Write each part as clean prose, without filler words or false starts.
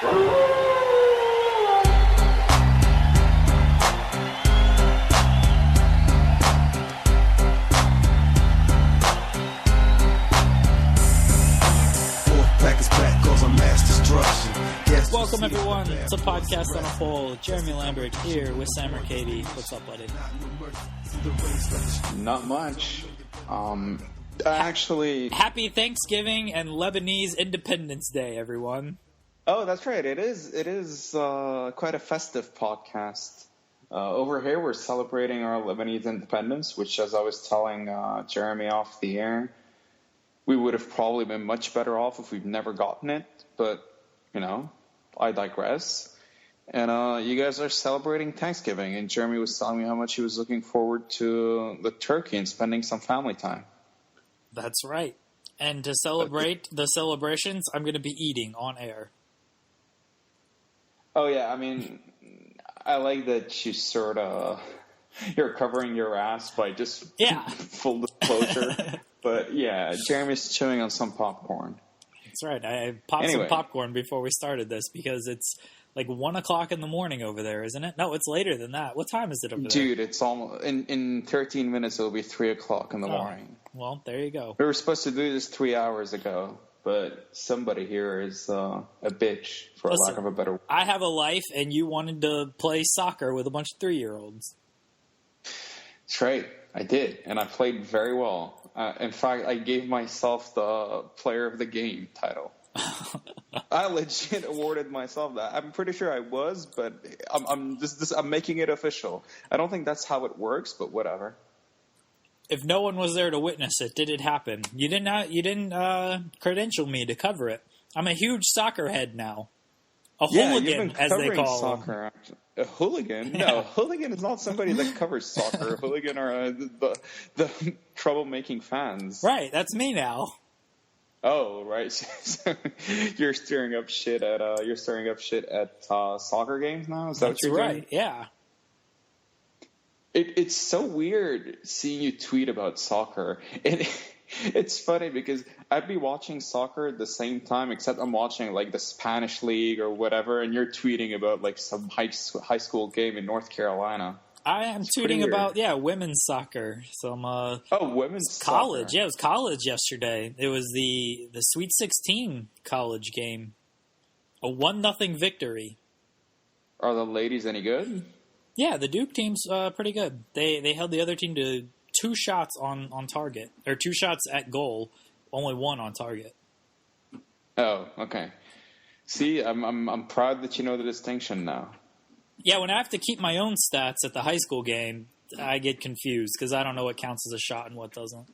Welcome, everyone, to Podcast on a Pole. Jeremy Lambert here with Sam or Katie. What's up, buddy? Not much. Actually... Happy Thanksgiving and Lebanese Independence Day, everyone. Oh, that's right. It is quite a festive podcast. Over here, we're celebrating our Lebanese independence, which, as I was telling Jeremy off the air, we would have probably been much better off if we'd never gotten it. But, you know, I digress. And you guys are celebrating Thanksgiving, and Jeremy was telling me how much he was looking forward to the turkey and spending some family time. That's right. And to celebrate the celebrations, I'm going to be eating on air. Oh, yeah. I mean, I like that you're covering your ass by just full disclosure. But, yeah, Jeremy's chewing on some popcorn. That's right. I popped some popcorn before we started this because it's like 1 o'clock in the morning over there, isn't it? No, it's later than that. What time is it over there? Dude, it's almost in 13 minutes. It'll be 3 o'clock in the morning. Well, there you go. We were supposed to do this 3 hours ago, but somebody here is a bitch, for lack of a better word. I have a life, and you wanted to play soccer with a bunch of 3-year-olds. That's right. I did, and I played very well. In fact, I gave myself the Player of the Game title. I legit awarded myself that. I'm pretty sure I was, but I'm making it official. I don't think that's how it works, but whatever. If no one was there to witness it, did it happen? You didn't credential me to cover it. I'm a huge soccer head now. A hooligan, as they call soccer, them. A hooligan? No, a hooligan is not somebody that covers soccer. A hooligan are the troublemaking fans. Right, that's me now. Oh, right. So you're stirring up shit at soccer games now. Is that what you're doing? Yeah. It's so weird seeing you tweet about soccer. It's funny because I'd be watching soccer at the same time, except I'm watching like the Spanish league or whatever, and you're tweeting about like some high school game in North Carolina. I am tweeting about women's soccer. Some women's college. Soccer. Yeah, it was college yesterday. It was the Sweet 16 college game. A 1-0 victory. Are the ladies any good? Yeah, the Duke team's pretty good. They held the other team to 2 shots on target, or 2 shots at goal, only 1 on target. Oh, okay. See, I'm proud that you know the distinction now. Yeah, when I have to keep my own stats at the high school game, I get confused because I don't know what counts as a shot and what doesn't.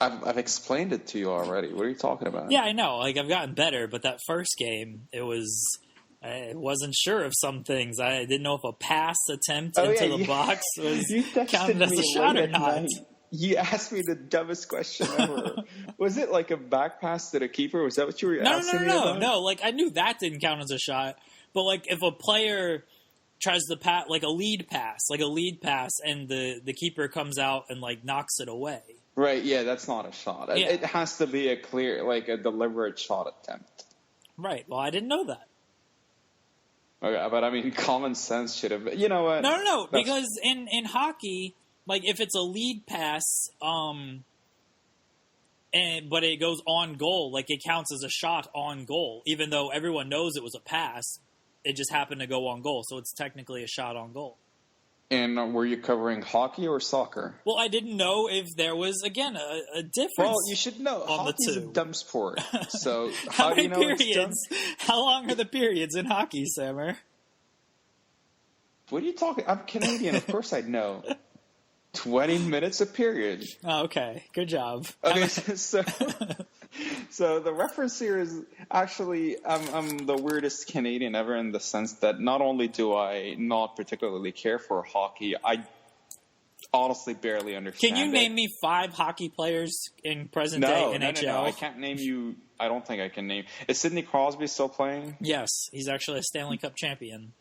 I've explained it to you already. What are you talking about? Yeah, I know. Like, I've gotten better, but that first game, I wasn't sure of some things. I didn't know if a pass attempt into the box was counted as a shot or not. Night. You asked me the dumbest question ever. Was it like a back pass to the keeper? Was that what you were asking me about? No. Like, I knew that didn't count as a shot. But, like, if a player tries to pass, like a lead pass, and the keeper comes out and, like, knocks it away. Right, yeah, that's not a shot. Yeah. It has to be a clear, like, a deliberate shot attempt. Right. Well, I didn't know that. Okay, but I mean, common sense should have. You know what? No. Because in hockey, like if it's a lead pass, but it goes on goal, like it counts as a shot on goal, even though everyone knows it was a pass. It just happened to go on goal, so it's technically a shot on goal. And were you covering hockey or soccer? Well, I didn't know if there was, again, a difference. Well, you should know. Hockey's a dumb sport. So how do you know periods? It's dumb? How long are the periods in hockey, Sammer? What are you talking? I'm Canadian. Of course I'd know. 20 minutes a period. Oh, okay. Good job. Okay, so the reference here is actually I'm the weirdest Canadian ever in the sense that not only do I not particularly care for hockey, I honestly barely understand. Can you name me 5 hockey players in present day NHL? No. I can't name you. I don't think I can name. Is Sidney Crosby still playing? Yes, he's actually a Stanley Cup champion.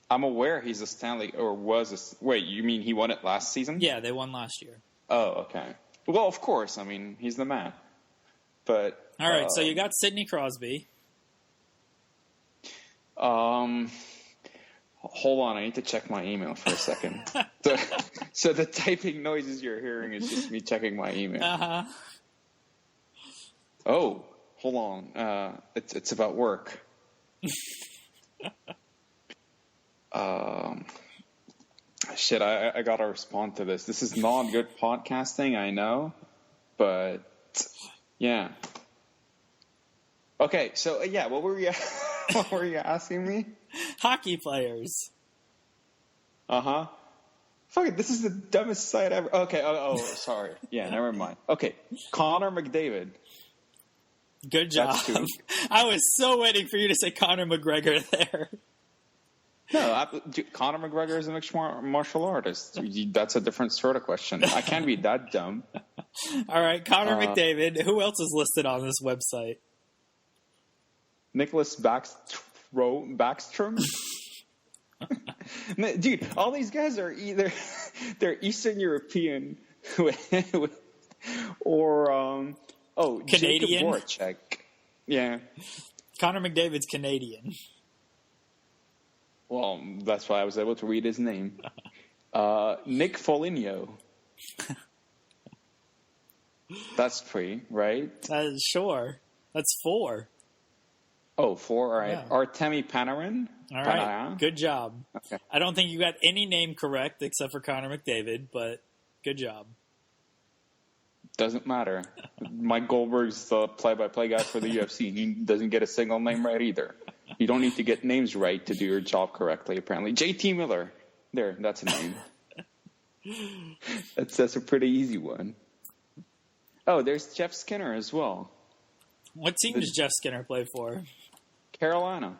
I'm aware he's a Stanley, or was a... Wait, you mean he won it last season? Yeah, they won last year. Oh, okay. Well, of course. I mean, he's the man. But... All right, so you got Sidney Crosby. Hold on, I need to check my email for a second. So the typing noises you're hearing is just me checking my email. Uh-huh. Oh, hold on. It's about work. Shit, I gotta respond to this. This is not good podcasting, I know, but yeah. Okay, so yeah, what were you asking me? Hockey players. Uh-huh. Fuck it, this is the dumbest site ever. Okay, sorry. Yeah, never mind. Okay, Connor McDavid. Good job. I was so waiting for you to say Conor McGregor there. No, Conor McGregor is a mixed martial artist. That's a different sort of question. I can't be that dumb. All right, Connor McDavid. Who else is listed on this website? Nicholas Backstrom. Dude, all these guys are either they're Eastern European or Canadian. Jacob Voracek. Yeah. Connor McDavid's Canadian. Well, that's why I was able to read his name. Nick Foligno. That's 3, right? Sure. That's 4. Oh, 4? All right. Yeah. Artemi Panarin. All right. Good job. Okay. I don't think you got any name correct except for Connor McDavid, but good job. Doesn't matter. Mike Goldberg's the play-by-play guy for the UFC. He doesn't get a single name right either. You don't need to get names right to do your job correctly, apparently. JT Miller. There, that's a name. That's a pretty easy one. Oh, there's Jeff Skinner as well. What team does Jeff Skinner play for? Carolina.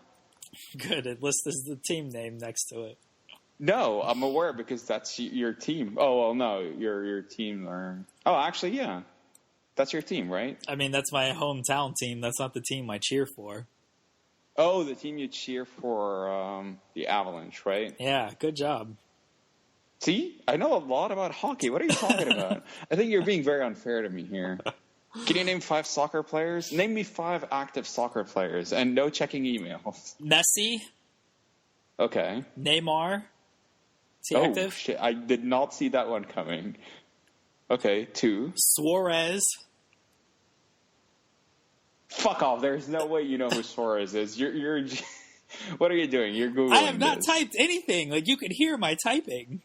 Good. It lists the team name next to it. No, I'm aware because that's your team. Oh, well, no, your team. Oh, actually, yeah. That's your team, right? I mean, that's my hometown team. That's not the team I cheer for. Oh, the team you cheer for, the Avalanche, right? Yeah, good job. See? I know a lot about hockey. What are you talking about? I think you're being very unfair to me here. Can you name 5 soccer players? Name me 5 active soccer players and no checking emails. Messi. Okay. Neymar. Is he active? Shit. I did not see that one coming. Okay, 2. Suarez. Fuck off. There's no way you know who Suarez is. You're what are you doing? You're Googling I have not this. typed anything. Like, you could hear my typing.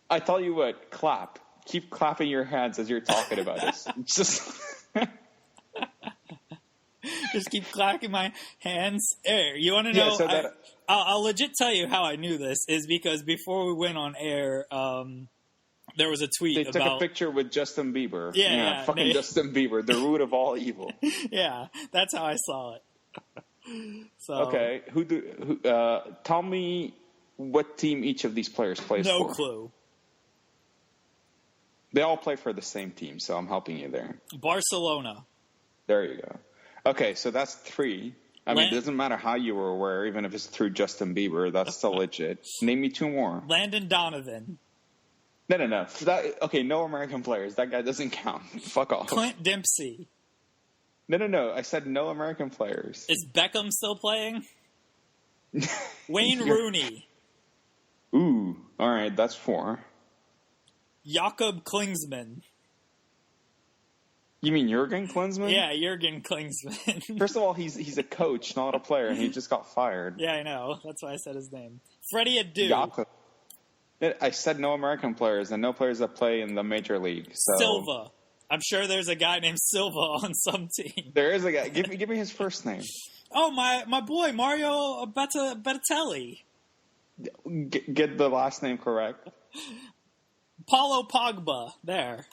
I tell you what, clap. Keep clapping your hands as you're talking about this. Just keep clapping my hands. Air. You want to know? Yeah, I'll legit tell you how I knew this is because before we went on air, there was a tweet They took a picture with Justin Bieber. Yeah, fucking Justin Bieber, the root of all evil. Yeah, that's how I saw it. So okay, tell me what team each of these players plays for. No clue. They all play for the same team, so I'm helping you there. Barcelona. There you go. Okay, so that's 3. I mean, it doesn't matter how you were aware, even if it's through Justin Bieber, that's still legit. Name me 2 more. Landon Donovan. No. Okay, no American players. That guy doesn't count. Fuck off. Clint Dempsey. No. I said no American players. Is Beckham still playing? Wayne Rooney. Ooh, all right, that's 4. Jakob Klinsmann. You mean Jurgen Klinsmann? Yeah, Jurgen Klinsmann. First of all, he's a coach, not a player, and he just got fired. Yeah, I know. That's why I said his name. Freddie Adu. Jakob. I said no American players and no players that play in the major league. So. Silva. I'm sure there's a guy named Silva on some team. There is a guy. Give me his first name. Oh, my boy, Mario Balotelli. Get the last name correct. Paulo Pogba. There.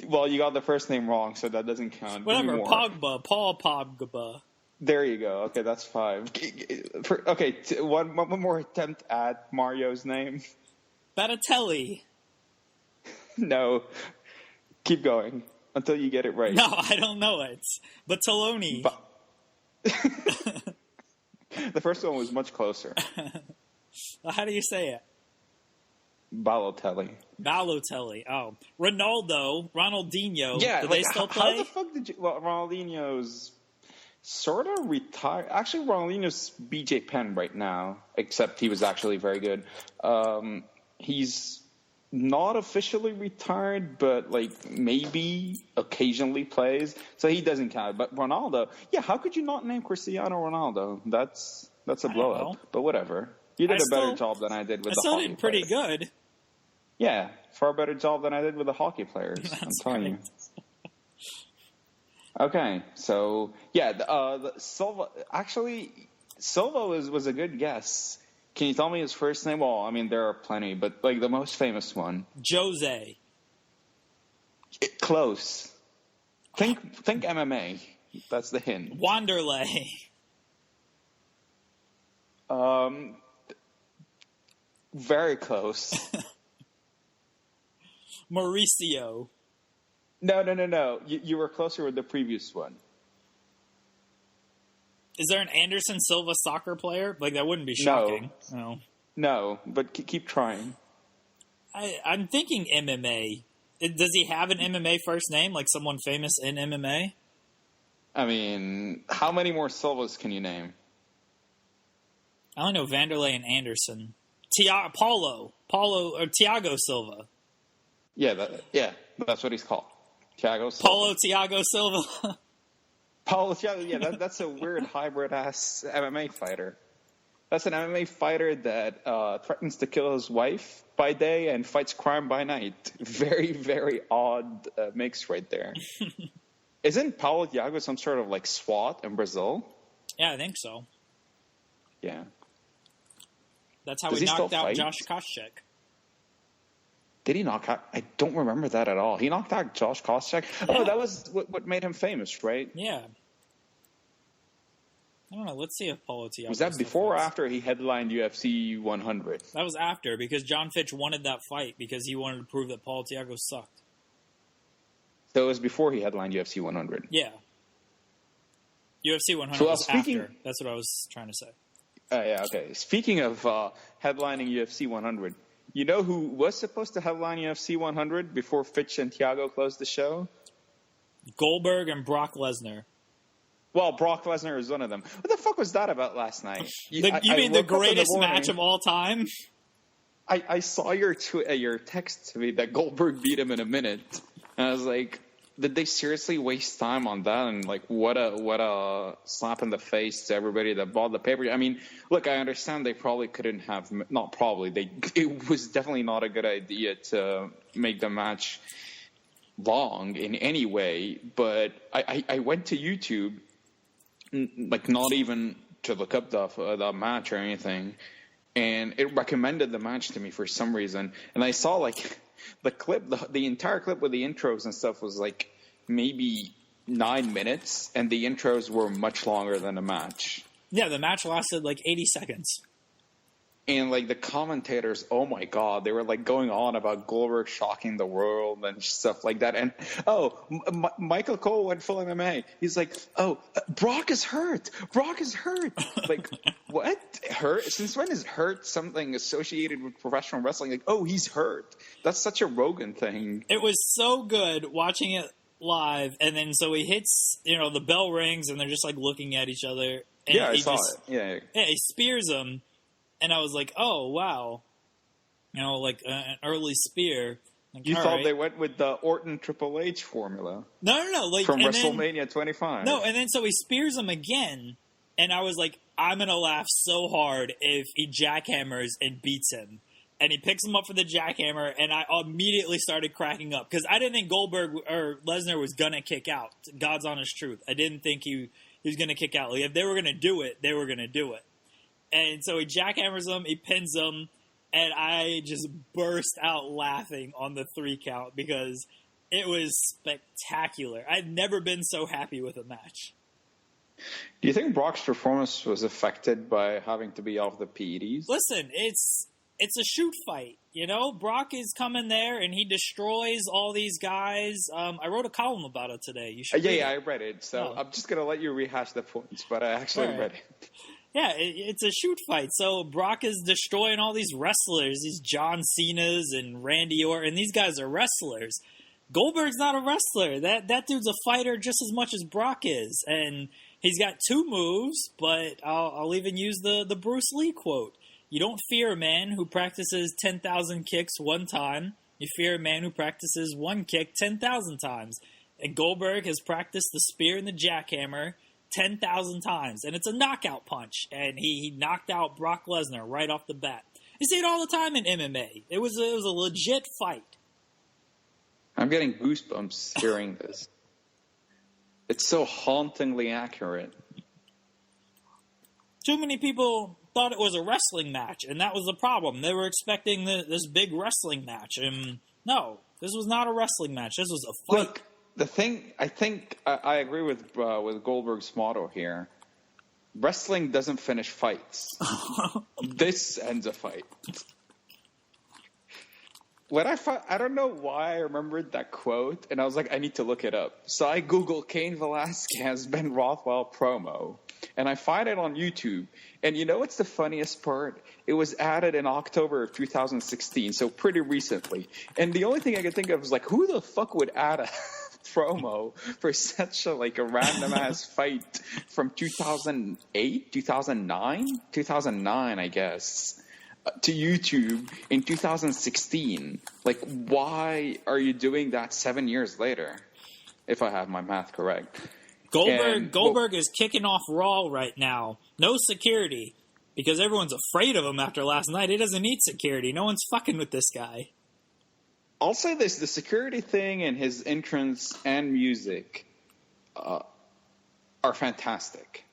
Well, you got the first name wrong, so that doesn't count. Whatever, Pogba. Paul Pogba. There you go. Okay, that's 5. Okay, one more attempt at Mario's name. Balotelli. No. Keep going until you get it right. No, I don't know it. Bataloni. The first one was much closer. How do you say it? Balotelli. Oh. Ronaldinho. Yeah, Do they still play? How the fuck did you... Well, Ronaldinho's... sort of retired. Actually, Ronaldinho's BJ Penn right now, except he was actually very good. He's not officially retired, but like maybe occasionally plays, so he doesn't count. But Ronaldo, yeah, how could you not name Cristiano Ronaldo? That's a blow up. But whatever. You did a better job than I did with the hockey players. I still did pretty good. Yeah, far better job than I did with the hockey players. I'm telling you. Okay, so yeah, Silva. Actually, Silva was a good guess. Can you tell me his first name? Well, I mean there are plenty, but like the most famous one. Jose. Close. Think MMA. That's the hint. Wanderlei. Very close. Mauricio. No. You were closer with the previous one. Is there an Anderson Silva soccer player? Like, that wouldn't be shocking. No, but keep trying. I'm thinking MMA. Does he have an MMA first name? Like someone famous in MMA? I mean, how many more Silvas can you name? I only know Vanderlei and Anderson. Paulo or Thiago Silva. Yeah, that's what he's called. Thiago Silva. Paulo Thiago Silva. Paulo Thiago, yeah, that's a weird hybrid-ass MMA fighter. That's an MMA fighter that threatens to kill his wife by day and fights crime by night. Very, very odd mix right there. Isn't Paulo Thiago some sort of like SWAT in Brazil? Yeah, I think so. Yeah. That's how he knocked out Josh Koscheck. Did he knock out? I don't remember that at all. He knocked out Josh Koscheck? Yeah. Oh, that was what made him famous, right? Yeah. I don't know. Let's see if Paulo Thiago... Was that before or after he headlined UFC 100? That was after, because John Fitch wanted that fight because he wanted to prove that Paulo Thiago sucked. So it was before he headlined UFC 100? Yeah. UFC 100 was after. That's what I was trying to say. Yeah, okay. Speaking of headlining UFC 100, you know who was supposed to headline UFC 100 before Fitch and Thiago closed the show? Goldberg and Brock Lesnar. Well, Brock Lesnar is one of them. What the fuck was that about last night? You mean the greatest match of all time? I saw your text to me that Goldberg beat him in a minute. And I was like, did they seriously waste time on that? And like, what a slap in the face to everybody that bought the paper. I mean, look, I understand they probably couldn't have, not probably, it was definitely not a good idea to make the match long in any way. But I went to YouTube, like not even to look up the match or anything, and it recommended the match to me for some reason. And I saw like the clip, the entire clip with the intros and stuff was like maybe 9 minutes, and the intros were much longer than the match. Yeah, the match lasted like 80 seconds. And like the commentators, oh my God, they were like going on about Goldberg shocking the world and stuff like that. And Michael Cole went full MMA. He's like, Brock is hurt. Brock is hurt. Like, what? Hurt? Since when is hurt something associated with professional wrestling? Like, he's hurt. That's such a Rogan thing. It was so good watching it live, and then so he hits, the bell rings, and they're just like looking at each other. And yeah, I saw it. Yeah, he spears him. And I was like, oh, wow. Like an early spear. Like, you thought they went with the Orton Triple H formula. No. Like, from WrestleMania 25. No, and then so he spears him again. And I was like, I'm going to laugh so hard if he jackhammers and beats him. And he picks him up for the jackhammer, and I immediately started cracking up. Because I didn't think Goldberg or Lesnar was going to kick out. God's honest truth. I didn't think he was going to kick out. Like, if they were going to do it, they were going to do it. And so he jackhammers him, he pins him, and I just burst out laughing on the 3 count because it was spectacular. I've never been so happy with a match. Do you think Brock's performance was affected by having to be off the PEDs? Listen, it's a shoot fight, Brock is coming there, and he destroys all these guys. I wrote a column about it today. You should read it. I read it, so I'm just going to let you rehash the points, but I actually read it. Yeah, it's a shoot fight. So Brock is destroying all these wrestlers, these John Cenas and Randy Orton. These guys are wrestlers. Goldberg's not a wrestler. That dude's a fighter just as much as Brock is. And He's got 2 moves, but I'll even use the Bruce Lee quote. You don't fear a man who practices 10,000 kicks one time. You fear a man who practices one kick 10,000 times. And Goldberg has practiced the spear and the jackhammer 10,000 times. And it's a knockout punch. And he knocked out Brock Lesnar right off the bat. You see it all the time in MMA. It was a legit fight. I'm getting goosebumps hearing this. It's so hauntingly accurate. Too many people thought it was a wrestling match, and that was the problem. They were expecting this big wrestling match, and no, this was not a wrestling match. This was a fight. Look, the thing, I think I agree with Goldberg's motto here. Wrestling doesn't finish fights. This ends a fight. I don't know why I remembered that quote, and I was like, I need to look it up. So I Googled Cain Velasquez, Ben Rothwell promo, and I find it on YouTube. And you know what's the funniest part? It was added in October of 2016, so pretty recently. And the only thing I could think of was like, who the fuck would add a promo for such a random ass fight from 2008, 2009, I guess. To YouTube in 2016. Like, why are you doing that 7 years later? If I have my math correct. Goldberg is kicking off Raw right now. No security. Because everyone's afraid of him after last night. He doesn't need security. No one's fucking with this guy. I'll say this. The security thing and his entrance and music are fantastic.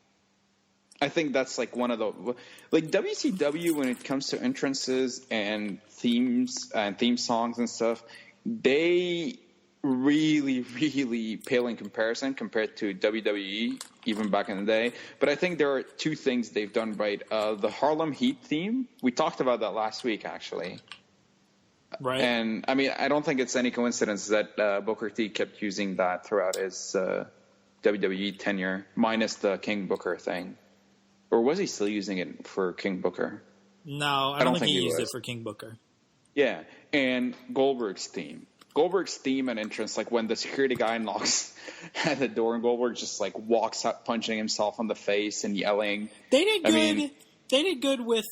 I think that's one of the WCW when it comes to entrances and themes and theme songs and stuff. They really, really pale in comparison compared to WWE even back in the day. But I think there are 2 things they've done right. The Harlem Heat theme, we talked about that last week actually. Right. And I mean, I don't think it's any coincidence that Booker T kept using that throughout his WWE tenure, minus the King Booker thing. Or was he still using it for King Booker? No, I don't think he used it for King Booker. Yeah, and Goldberg's theme. Goldberg's theme and entrance, when the security guy knocks at the door and Goldberg just walks out punching himself on the face and yelling. They did good. They did good with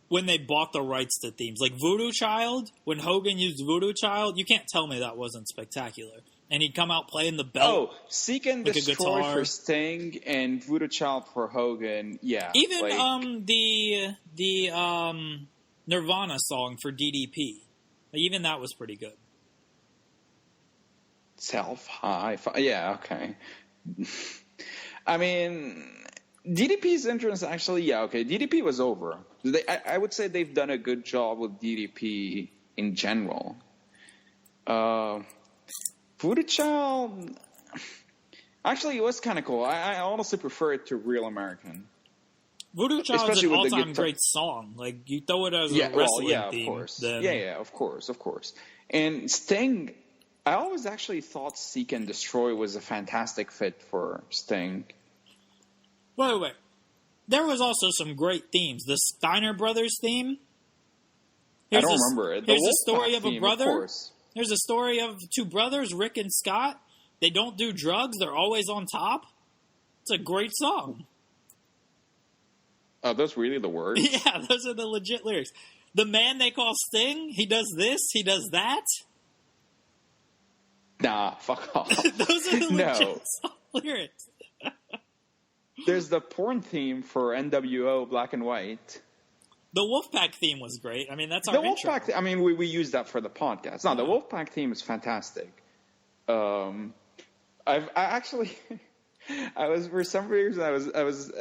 when they bought the rights to themes. Like Voodoo Child, when Hogan used Voodoo Child, you can't tell me that wasn't spectacular. And he'd come out playing the belt. Oh, Seek and Destroy for Sting and Voodoo Child for Hogan. Yeah. Even the Nirvana song for DDP. Even that was pretty good. Self-High. Yeah, okay. I mean, DDP's entrance actually, yeah, okay. DDP was over. I would say they've done a good job with DDP in general. Voodoo Child, actually, it was kind of cool. I honestly prefer it to Real American. Voodoo Child is an all-time great song. You throw it as a wrestling theme. Of course. Yeah, of course. And Sting, I always actually thought Seek and Destroy was a fantastic fit for Sting. Wait. There was also some great themes. The Steiner Brothers theme. I don't remember it. Here's a story of a brother. There's a story of 2 brothers, Rick and Scott. They don't do drugs. They're always on top. It's a great song. Oh, those really the words? Yeah, those are the legit lyrics. The man they call Sting, he does this, he does that. Nah, fuck off. Those are the legit song lyrics. There's the porn theme for NWO Black and White. The Wolfpack theme was great. I mean, that's our intro. Wolfpack. I mean, we used that for the podcast. No, the Wolfpack theme is fantastic. I was for some reason I was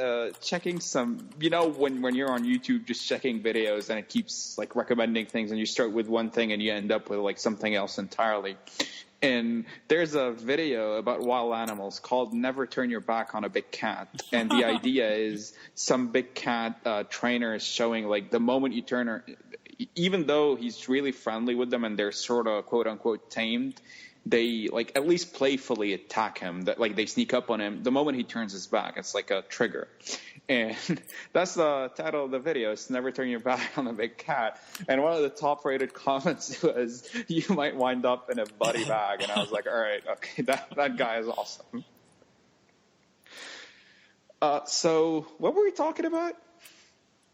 checking some. You know, when you're on YouTube, just checking videos and it keeps recommending things, and you start with one thing and you end up with something else entirely. And there's a video about wild animals called Never Turn Your Back on a Big Cat. And the idea is some big cat trainer is showing the moment you turn her, even though he's really friendly with them and they're sort of quote unquote tamed, they at least playfully attack him. That they sneak up on him. The moment he turns his back, it's like a trigger. And that's the title of the video. It's Never Turn Your Back on a Big Cat. And one of the top-rated comments was, "You might wind up in a body bag." And I was like, all right, okay, that guy is awesome. So what were we talking about?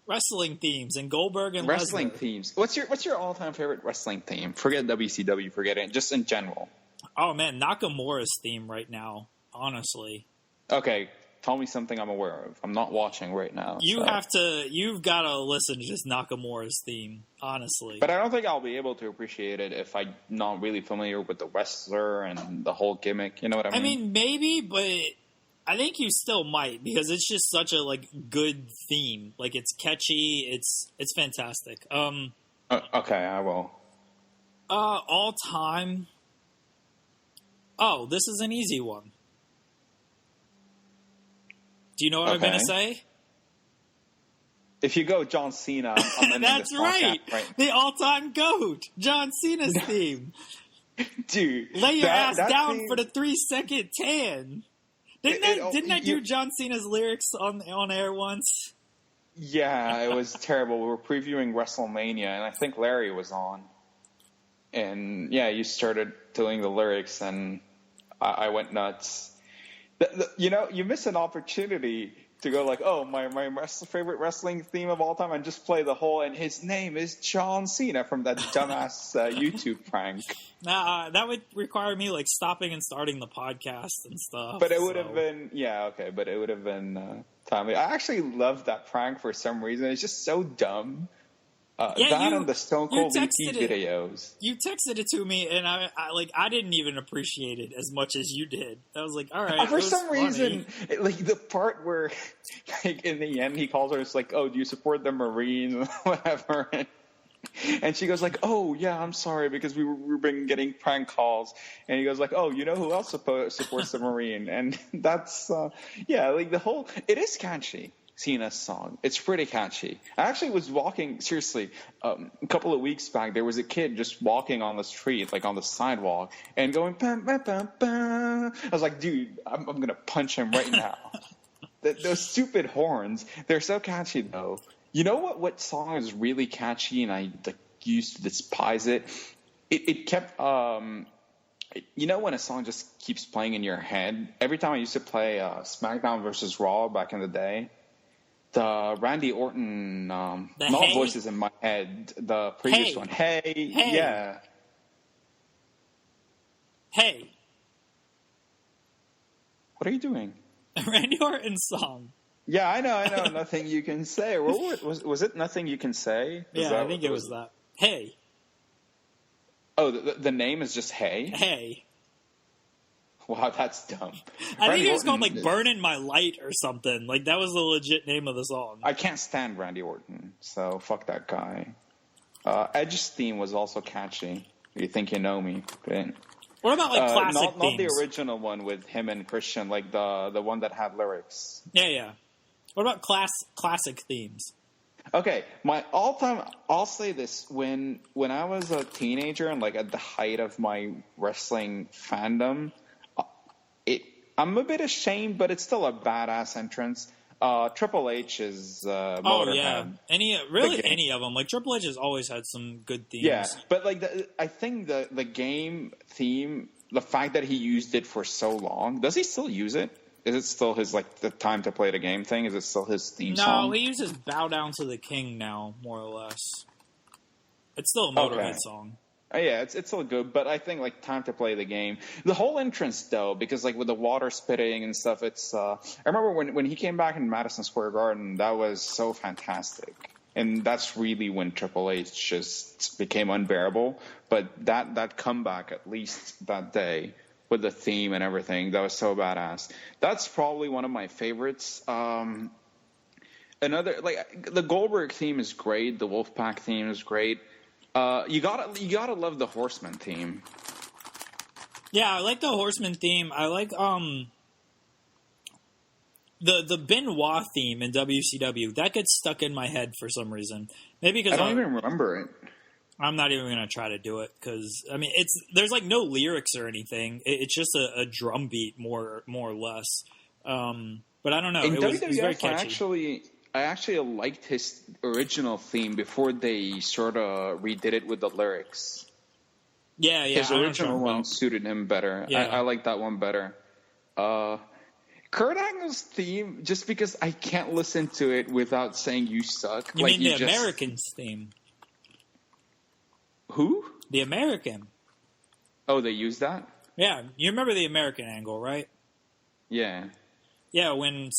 Wrestling themes and Goldberg and Wrestling Lesnar. themes. What's your all-time favorite wrestling theme? Forget WCW, forget it. Just in general. Oh man, Nakamura's theme right now, honestly. Okay, tell me something I'm aware of. I'm not watching right now. You've got to listen to just Nakamura's theme, honestly. But I don't think I'll be able to appreciate it if I'm not really familiar with the wrestler and the whole gimmick. You know what I mean? I mean, maybe, but I think you still might, because it's just such a good theme. Like, it's catchy. It's fantastic. Okay, I will. All time. Oh, this is an easy one. Do you know what I'm going to say? If you go John Cena, I'm ending That's this right. podcast, right. The all-time GOAT, John Cena's theme. Dude, lay your ass down theme, for the 3-second tan. Didn't I do John Cena's lyrics on air once? Yeah, it was terrible. We were previewing WrestleMania, and I think Larry was on. And yeah, you started doing the lyrics, and I went nuts. You miss an opportunity to go like, oh, my favorite wrestling theme of all time, and just play the whole, and his name is John Cena from that dumbass YouTube prank. Nah, that would require me stopping and starting the podcast and stuff. But it would have been, but it would have been timely. I actually loved that prank for some reason. It's just so dumb. And the Stone Cold VT videos. You texted it to me, and I didn't even appreciate it as much as you did. I was like, all right. For some reason, the part where, in the end, he calls her, it's like, oh, do you support the Marines, whatever. And she goes like, oh, yeah, I'm sorry, because we've been getting prank calls. And he goes like, oh, you know who else supports the Marine? And that's, it is catchy. Cena's song. It's pretty catchy. I actually was walking, seriously, a couple of weeks back, there was a kid just walking on the street, on the sidewalk, and going, bam, bam, bam, bam. I was like, dude, I'm going to punch him right now. Those stupid horns, they're so catchy, though. You know what song is really catchy, and I used to despise it? It kept, when a song just keeps playing in your head? Every time I used to play SmackDown versus Raw back in the day, the Randy Orton, not Voices in My Head, the previous one. Hey, yeah. Hey. What are you doing? Randy Orton's song. Yeah, I know. Nothing You Can Say. Was it Nothing You Can Say? I think it was that. Hey. Oh, the name is just Hey? Hey. Wow, that's dumb. I think it was called Burnin' My Light or something. That was the legit name of the song. I can't stand Randy Orton, so fuck that guy. Edge's theme was also catchy. You Think You Know Me. But, what about classic themes? Not the original one with him and Christian, the one that had lyrics. Yeah. What about classic themes? Okay, my all-time, I'll say this, when I was a teenager and at the height of my wrestling fandom, I'm a bit ashamed, but it's still a badass entrance. Triple H's Motorhead. Oh, yeah. Any of them. Triple H has always had some good themes. Yeah, but I think the game theme, the fact that he used it for so long, does he still use it? Is it still his, the time to play the game thing? Is it still his theme song? No, he uses Bow Down to the King now, more or less. It's still a Motorhead song. Yeah, it's still good, but I think time to play the game. The whole entrance though, because with the water spitting and stuff, it's. I remember when he came back in Madison Square Garden, that was so fantastic, and that's really when Triple H just became unbearable. But that comeback, at least that day, with the theme and everything, that was so badass. That's probably one of my favorites. Another the Goldberg theme is great. The Wolfpack theme is great. You gotta love the Horseman theme. Yeah, I like the Horseman theme. I like the Benoit theme in WCW. That gets stuck in my head for some reason. Maybe because I don't even remember it. I'm not even gonna try to do it because there's no lyrics or anything. It's just a drum beat more or less. But I don't know. It was very catchy. I actually liked his original theme before they sort of redid it with the lyrics. Yeah. His original one suited him better. Yeah. I like that one better. Kurt Angle's theme, just because I can't listen to it without saying "you suck." You mean the American's theme? Who? The American. Oh, they use that? Yeah, you remember the American angle, right? Yeah. Yeah, when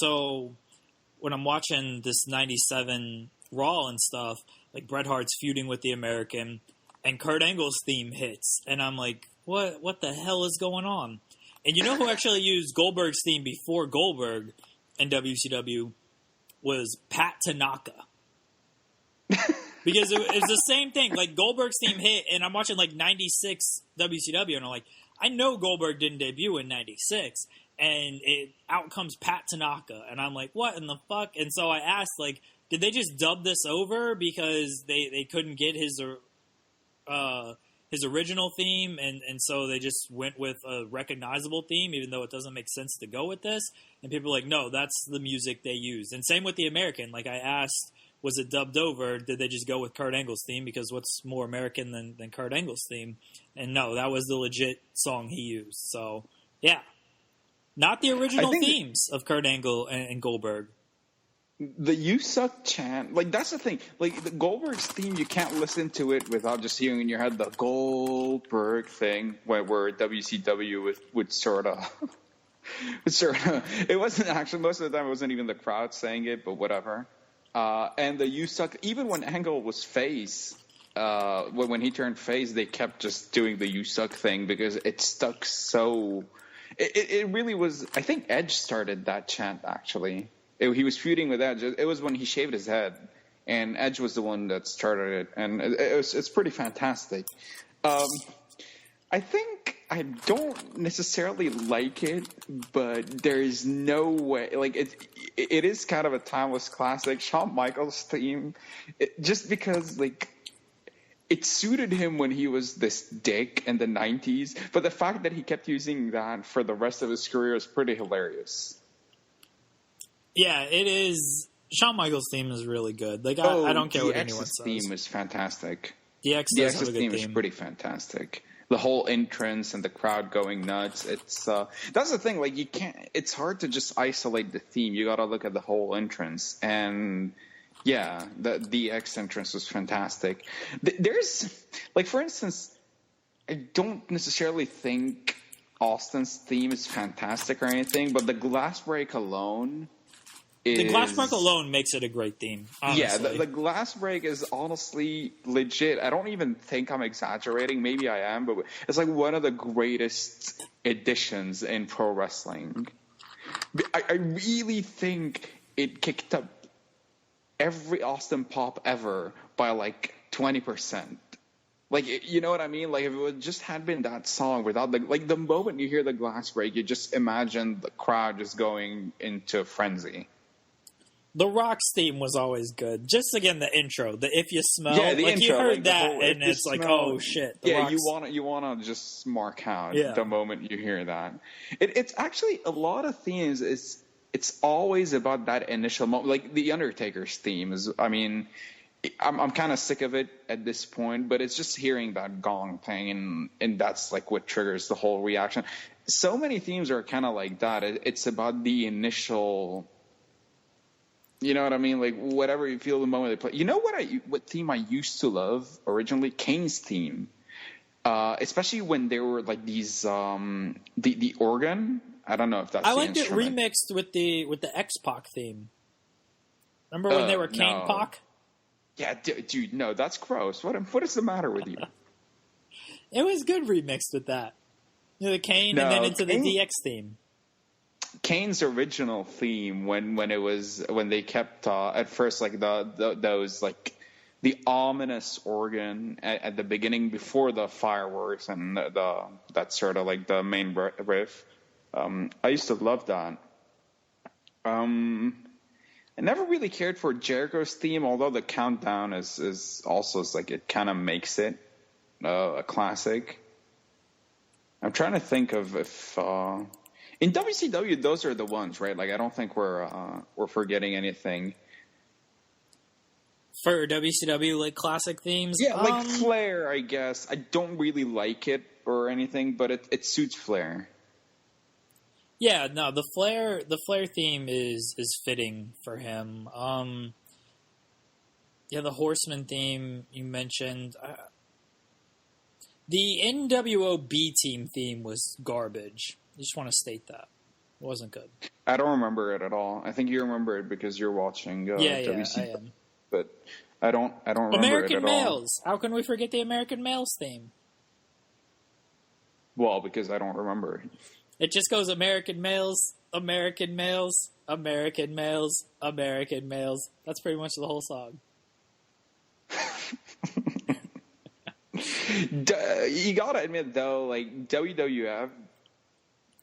I'm watching this 97 Raw and stuff, like Bret Hart's feuding with the American, and Kurt Angle's theme hits, and I'm like, what the hell is going on? And you know who actually used Goldberg's theme before Goldberg in WCW was Pat Tanaka. Because it was the same thing. Like, Goldberg's theme hit, and I'm watching, like, 96 WCW, and I'm like, I know Goldberg didn't debut in 96, and out comes Pat Tanaka, and I'm like, what in the fuck? And so I asked, like, did they just dub this over because they couldn't get his original theme, and so they just went with a recognizable theme, even though it doesn't make sense to go with this? And people are like, no, that's the music they used. And same with the American. Like, I asked, was it dubbed over? Did they just go with Kurt Angle's theme? Because what's more American than Kurt Angle's theme? And no, that was the legit song he used. So, yeah. Not the original themes of Kurt Angle and Goldberg. The "you suck" chant, like, that's the thing. Like, the Goldberg's theme, you can't listen to it without just hearing in your head the Goldberg thing, where WCW would sort of... it wasn't actually, most of the time it wasn't even the crowd saying it, but whatever. And the "you suck," even when Angle was face, when he turned face, they kept just doing the "you suck" thing because it stuck so... It really was... I think Edge started that chant, actually. He was feuding with Edge. It was when he shaved his head, and Edge was the one that started it, and it's pretty fantastic. I think I don't necessarily like it, but there is no way. Like, it is kind of a timeless classic. Shawn Michaels' theme, just because, like, it suited him when he was this dick in the 90s, but the fact that he kept using that for the rest of his career is pretty hilarious. Yeah, it is. Shawn Michaels' theme is really good. Like, I don't care what anyone says. DX's theme is fantastic. DX's theme is pretty fantastic. The whole entrance and the crowd going nuts. It's that's the thing. Like, you can't. It's hard to just isolate the theme. You got to look at the whole entrance. And yeah, the DX entrance was fantastic. There's, like, for instance, I don't necessarily think Austin's theme is fantastic or anything, but the glass break alone. The glass break alone makes it a great theme, honestly. Yeah, the glass break is honestly legit. I don't even think I'm exaggerating. Maybe I am, but it's like one of the greatest additions in pro wrestling. I really think it kicked up every Austin pop ever by like 20%. Like, you know what I mean? Like, if it just had been that song without the moment you hear the glass break, you just imagine the crowd just going into frenzy. The Rock's theme was always good. Just, again, the intro, the "If You Smell." Yeah, the intro. You heard like, that, whole, and it's like, oh, shit. Yeah, you want to just mark out the moment you hear that. It's actually, a lot of themes, it's always about that initial moment. Like, The Undertaker's theme is, I mean, I'm kind of sick of it at this point, but it's just hearing that gong thing, and that's, like, what triggers the whole reaction. So many themes are kind of like that. It's about the initial... You know what I mean? Like, whatever you feel the moment they play. You know what theme I used to love originally? Kane's theme. Especially when there were, like, these, the organ. I don't know if that's the instrument. I liked it remixed with the X-Pac theme. Remember when they were Kane Pac? Yeah, dude, no, that's gross. What is the matter with you? It was good remixed with that. You know, the Kane and then into the DX theme. Kane's original theme when they kept at first, like, those, like, the ominous organ at the beginning before the fireworks and that's sort of like the main riff. I used to love that. I never really cared for Jericho's theme, although the countdown is also like, it kind of makes it a classic. I'm trying to think of if. In WCW, those are the ones, right? Like, I don't think we're forgetting anything. For WCW, like, classic themes? Yeah, like Flair, I guess. I don't really like it or anything, but it suits Flair. Yeah, no, the Flair theme is fitting for him. Yeah, the Horseman theme you mentioned. The NWO B Team theme was garbage. I just want to state that. It wasn't good. I don't remember it at all. I think you remember it because you're watching WC. I am. But I don't remember American it at all. Males. How can we forget the American Males theme? Well, because I don't remember it. It just goes American Males, American Males, American Males, American Males. That's pretty much the whole song. You gotta admit, though, like, WWF,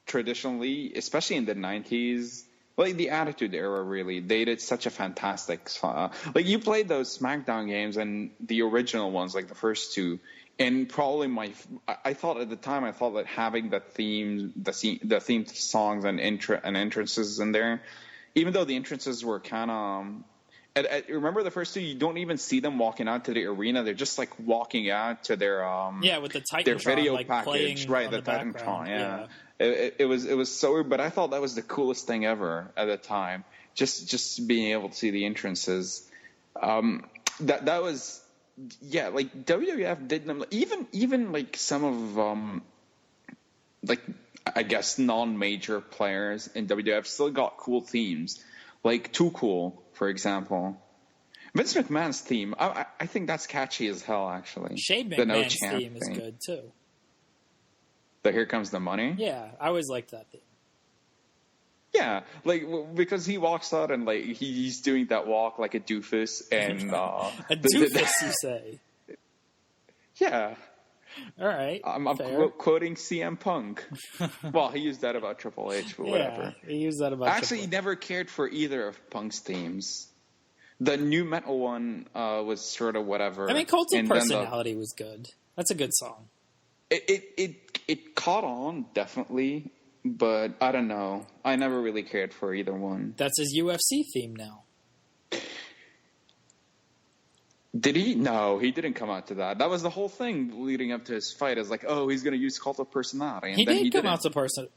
traditionally, especially in the 90s, like, the Attitude Era, really, they did such a fantastic song. Like, you played those SmackDown games, and the original ones, like the first two, and probably I thought at the time, that having the themed songs and entrances in there, even though the entrances were kind of... remember the first two? You don't even see them walking out to the arena. They're just like walking out to their with the Titantron, their video like, package, right? The Titantron, yeah. It was so weird, but I thought that was the coolest thing ever at the time. Just being able to see the entrances. That was like WWF did them. Even like some of like I guess non-major players in WWF still got cool themes, like Too Cool, for example. Vince McMahon's theme, I think that's catchy as hell, actually. Shane McMahon's theme is good, too. The Here Comes the Money? Yeah, I always liked that theme. Yeah, like, because he walks out and, like, he's doing that walk like a doofus. And, a doofus, you say? Yeah. All right. I'm quoting CM Punk. Well, he used that about Triple H, but whatever. Yeah, he used that about Actually, he never cared for either of Punk's themes. The new metal one was sort of whatever. I mean, Cult of Personality was good. That's a good song. It caught on, definitely, but I don't know. I never really cared for either one. That's his UFC theme now. Did he? No, he didn't come out to that. That was the whole thing leading up to his fight. Is like, oh, he's going to use Cult of Personality. And he then did come out to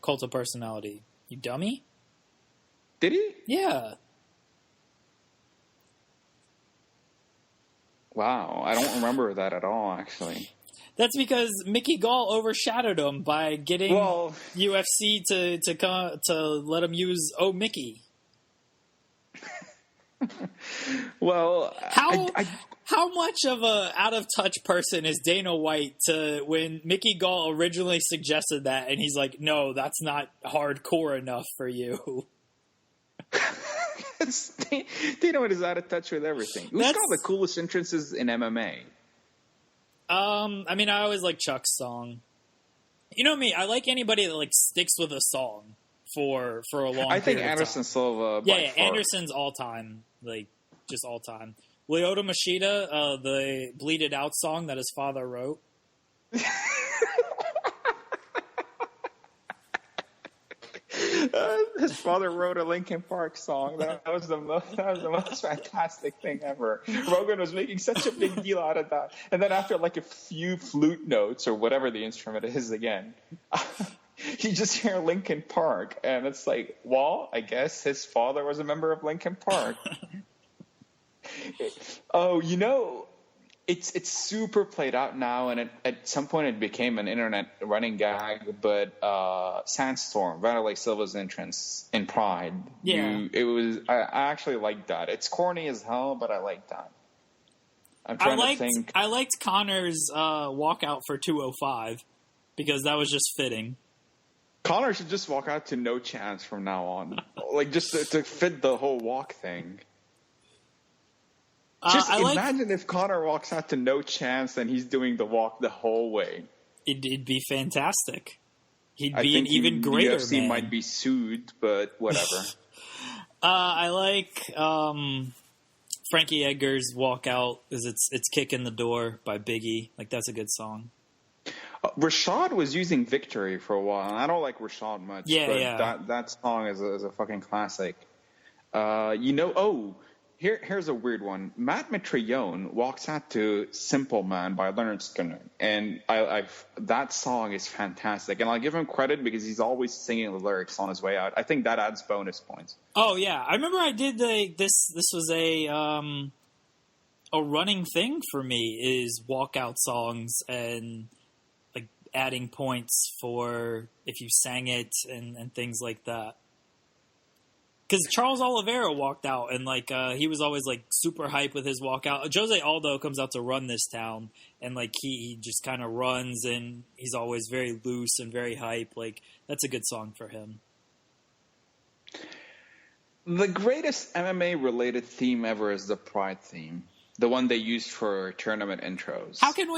Cult of Personality. You dummy? Did he? Yeah. Wow, I don't remember that at all, actually. That's because Mickey Gall overshadowed him by getting UFC to let him use Oh Mickey. Well, how much of a out of touch person is Dana White to when Mickey Gall originally suggested that, and he's like, no, that's not hardcore enough for you. Dana White is out of touch with everything. Who's got the coolest entrances in MMA? I mean, I always like Chuck's song. You know me, I like anybody that like sticks with a song for a long time. I think Anderson Silva. Yeah, Anderson's all time, like just all time. Lyoto Machida, the Bleed It Out song that his father wrote. His father wrote a Linkin Park song. That was the most fantastic thing ever. Rogan was making such a big deal out of that. And then after like a few flute notes or whatever the instrument is again, you just hear Linkin Park. And it's like, well, I guess his father was a member of Linkin Park. Oh, you know, it's super played out now, and at some point it became an internet running gag. But Sandstorm, Vanderlei Silva's entrance in Pride, I actually liked that. It's corny as hell, but I like that. I'm trying to think. I liked Connor's walkout for 205 because that was just fitting. Connor should just walk out to No Chance from now on, like just to fit the whole walk thing. Just imagine if Connor walks out to No Chance and he's doing the walk the whole way. It'd be fantastic. He'd be an even greater UFC man. Might be sued, but whatever. I like Frankie Edgar's walkout because it's "Kick in the Door" by Biggie. Like that's a good song. Rashad was using Victory for a while, and I don't like Rashad much. That song is a fucking classic. Here's a weird one. Matt Mitrione walks out to "Simple Man" by Leonard Skinner, and that song is fantastic. And I'll give him credit because he's always singing the lyrics on his way out. I think that adds bonus points. Oh yeah, I remember I did this. This was a running thing for me is walkout songs and like adding points for if you sang it and things like that. Because Charles Oliveira walked out, and like he was always like super hype with his walkout. Jose Aldo comes out to run this town, and like he just kind of runs, and he's always very loose and very hype. Like that's a good song for him. The greatest MMA related theme ever is the Pride theme, the one they used for tournament intros. How can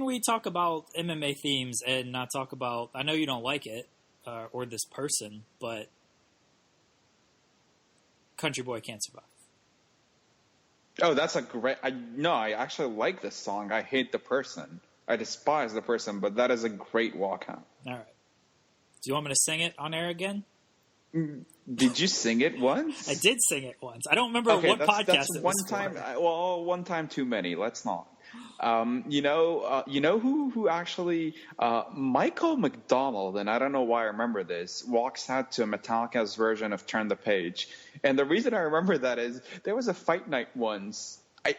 we talk about MMA themes and not talk about? I know you don't like it or this person, but. Country Boy Can't Survive. Oh, that's a great... I actually like this song. I hate the person. I despise the person, but that is a great walkout. All right. Do you want me to sing it on air again? Did you sing it once? I did sing it once. I don't remember what podcast that's it one was time. for. Well, one time too many. Let's not. You know who actually Michael McDonald, and I don't know why I remember this, walks out to Metallica's version of "Turn the Page," and the reason I remember that is there was a fight night once. I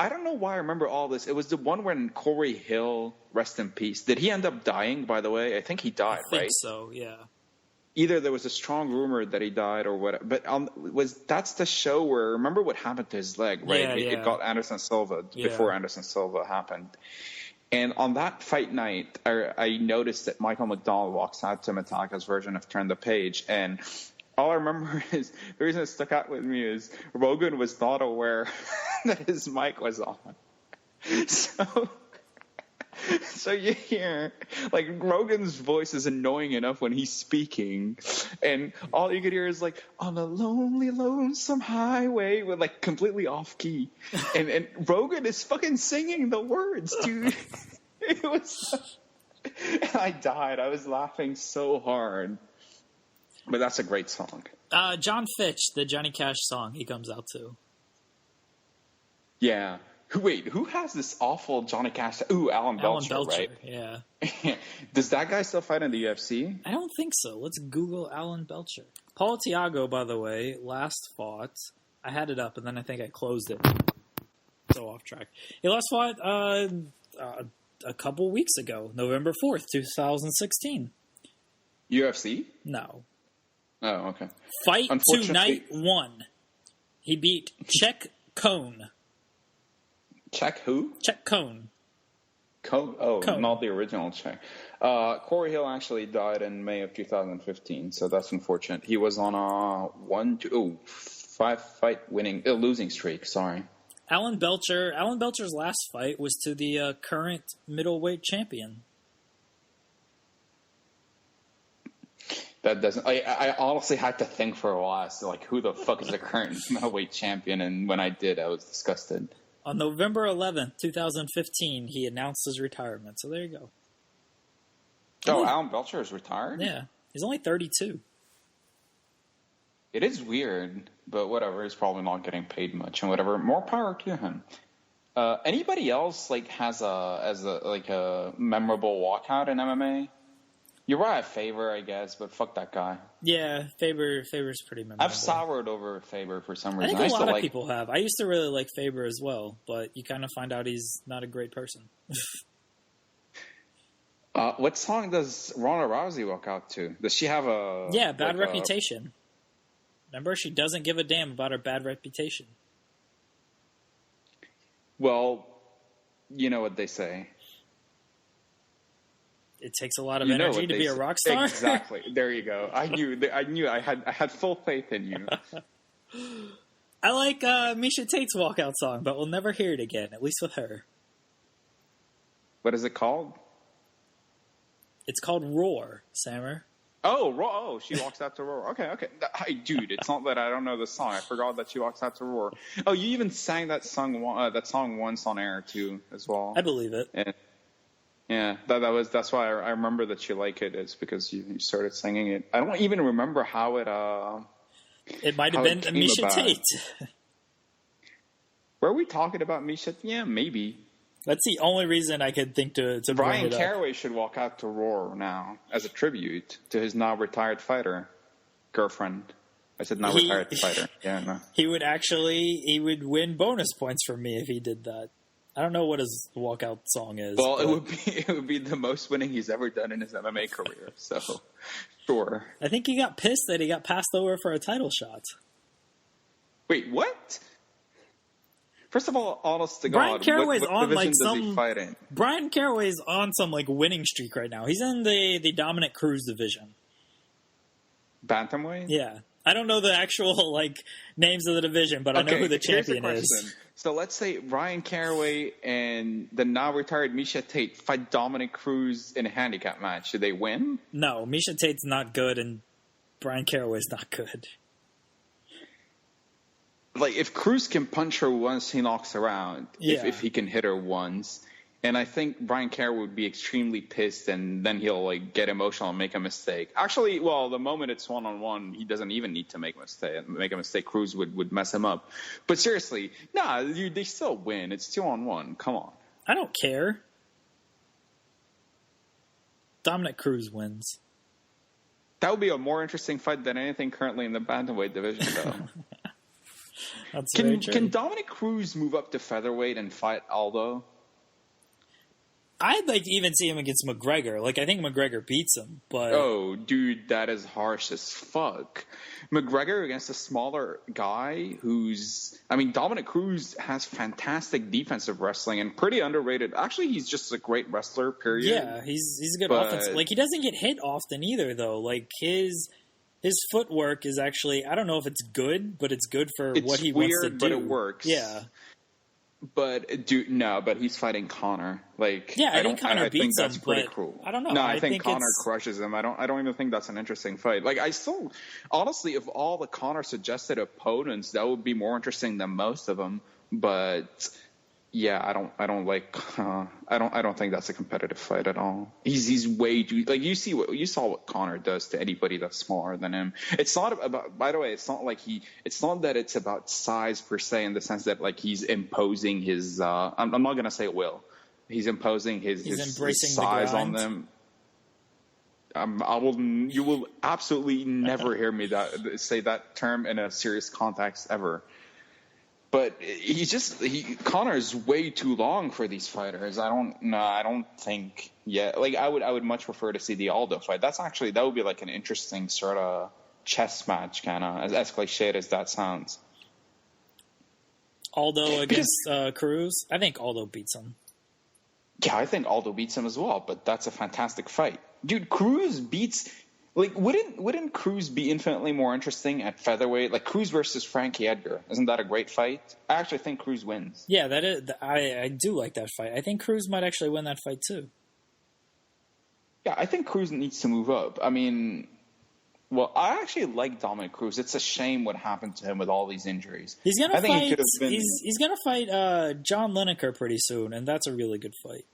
don't know why I remember all this. It was the one when Corey Hill, rest in peace. Did he end up dying? By the way, I think he died. I think right? so. Yeah. Either there was a strong rumor that he died or whatever, but that's the show where, remember what happened to his leg, right? Yeah, It got Anderson Silva before Anderson Silva happened. And on that fight night, I noticed that Michael McDonald walks out to Metallica's version of "Turn the Page," and all I remember is the reason it stuck out with me is Rogan was not aware that his mic was on. So you hear, like, Rogan's voice is annoying enough when he's speaking, and all you could hear is, like, "on a lonely, lonesome highway," with, like, completely off key. And Rogan is fucking singing the words, dude. It was... And I died. I was laughing so hard. But that's a great song. John Fitch, the Johnny Cash song he comes out to. Yeah. Wait, who has this awful Johnny Cash? Ooh, Alan Belcher, right? Yeah. Does that guy still fight in the UFC? I don't think so. Let's Google Alan Belcher. Paul Tiago, by the way, last fought. I had it up, and then I think I closed it. So off track. He last fought a couple weeks ago, November 4th, 2016. UFC? No. Oh, okay. Fight to night 1. He beat Czech Cone. Czech who? Czech Cone. Cone? Cone. Not the original Czech. Corey Hill actually died in May of 2015, so that's unfortunate. He was on a 5-fight losing streak. Sorry. Alan Belcher's last fight was to the current middleweight champion. That doesn't. I honestly had to think for a while. So, like, who the fuck is the current middleweight champion? And when I did, I was disgusted. On November 11th, 2015, he announced his retirement. So there you go. Oh, Alan Belcher is retired? Yeah. He's only 32. It is weird, but whatever. He's probably not getting paid much and whatever. More power to him. Anybody else like has a memorable walkout in MMA? Uriah Faber, I guess, but fuck that guy. Yeah, Faber's pretty memorable. I've soured over Faber for some reason. I think a lot of people have. I used to really like Faber as well, but you kind of find out he's not a great person. What song does Ronda Rousey walk out to? Does she have a... Yeah, Bad Reputation. Remember, she doesn't give a damn about her bad reputation. Well, you know what they say. It takes a lot of energy to be a rock star. Exactly. There you go. I knew. I had full faith in you. I like Misha Tate's walkout song, but we'll never hear it again, at least with her. What is it called? It's called Roar, Sammer. Oh, she walks out to Roar. Okay. Hey, dude, it's not that I don't know the song. I forgot that she walks out to Roar. Oh, you even sang that song once on air too, as well. I believe it. Yeah, that's why I remember that you like it, is because you started singing it. I don't even remember how it. It might have been Misha Tate. Were we talking about Misha? Yeah, maybe. That's the only reason I could think to bring Brian it up. Caraway should walk out to Roar now as a tribute to his now retired fighter girlfriend. I said now retired fighter. Yeah, no. He would win bonus points from me if he did that. I don't know what his walkout song is. Well, it would be the most winning he's ever done in his MMA career. So, sure. I think he got pissed that he got passed over for a title shot. Wait, what? First of all, honest to Brian God, Caraway's what on division like does some. he fight in? Brian Caraway's on some like winning streak right now. He's in the Dominick Cruz division. Bantamweight? Yeah, I don't know the actual like names of the division, but I know who the champion is. So let's say Brian Caraway and the now retired Misha Tate fight Dominick Cruz in a handicap match. Should they win? No, Misha Tate's not good, and Brian Caraway's not good. Like, if Cruz can punch her once, he knocks her out. Yeah. If he can hit her once. And I think Brian Caraway would be extremely pissed, and then he'll, like, get emotional and make a mistake. Actually, well, the moment it's one-on-one, he doesn't even need to make a mistake. Cruz would mess him up. But seriously, they still win. It's 2-on-1. Come on. I don't care. Dominick Cruz wins. That would be a more interesting fight than anything currently in the bantamweight division, though. That's very true. Can Dominick Cruz move up to featherweight and fight Aldo? I'd like to even see him against McGregor. Like, I think McGregor beats him, but... Oh, dude, that is harsh as fuck. McGregor against a smaller guy who's... I mean, Dominick Cruz has fantastic defensive wrestling and pretty underrated. Actually, he's just a great wrestler, period. Yeah, he's a good offensive... Like, he doesn't get hit often either, though. Like, his footwork is actually... I don't know if it's good, but it's good for what he wants to do. But it works. Yeah. But he's fighting Conor. Like, yeah, I think Conor beats him. That's pretty cruel. I don't know. No, I think Conor crushes him. I don't even think that's an interesting fight. Like, I still, honestly, of all the Conor suggested opponents, that would be more interesting than most of them. But yeah, I don't think that's a competitive fight at all. He's way too, like, you saw what Conor does to anybody that's smaller than him. It's not about, by the way, it's not that it's about size per se, in the sense that, like, he's imposing his, I'm not going to say will. He's imposing his size on them. You will absolutely never hear me say that term in a serious context ever. But Conor is way too long for these fighters. I don't think yet. Like, I would much prefer to see the Aldo fight. That would be like an interesting sort of chess match, kind of, as cliched as that sounds. Aldo against Cruz? I think Aldo beats him. Yeah, I think Aldo beats him as well, but that's a fantastic fight. Dude, Cruz beats... Like, wouldn't Cruz be infinitely more interesting at featherweight? Like, Cruz versus Frankie Edgar. Isn't that a great fight? I actually think Cruz wins. Yeah, that is. I do like that fight. I think Cruz might actually win that fight, too. Yeah, I think Cruz needs to move up. I mean... Well, I actually like Dominick Cruz. It's a shame what happened to him with all these injuries. He's gonna fight. He's gonna fight John Lineker pretty soon, and that's a really good fight.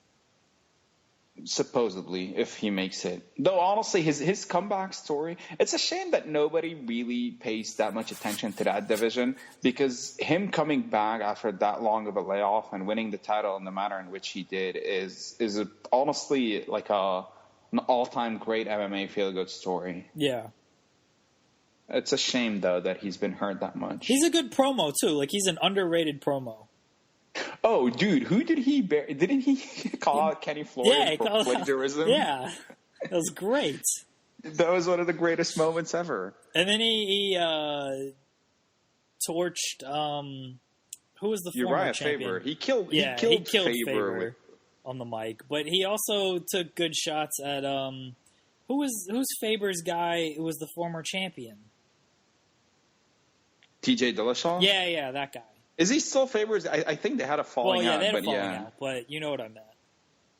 Supposedly, if he makes it. Though, honestly, his comeback story, it's a shame that nobody really pays that much attention to that division, because him coming back after that long of a layoff and winning the title in the manner in which he did is honestly like an all-time great MMA feel-good story. Yeah. It's a shame, though, that he's been hurt that much. He's a good promo, too. Like, he's an underrated promo. Oh, dude, who did he bury? Didn't he call out Kenny Floyd for plagiarism? Yeah, that was great. That was one of the greatest moments ever. And then he torched, who was the former champion? Faber. He killed Faber on the mic. But he also took good shots at, who's Faber's guy who was the former champion? TJ Dillashaw? Yeah, that guy. Is he still Faber's? I think they had a falling out. They had a falling out, but you know what I meant.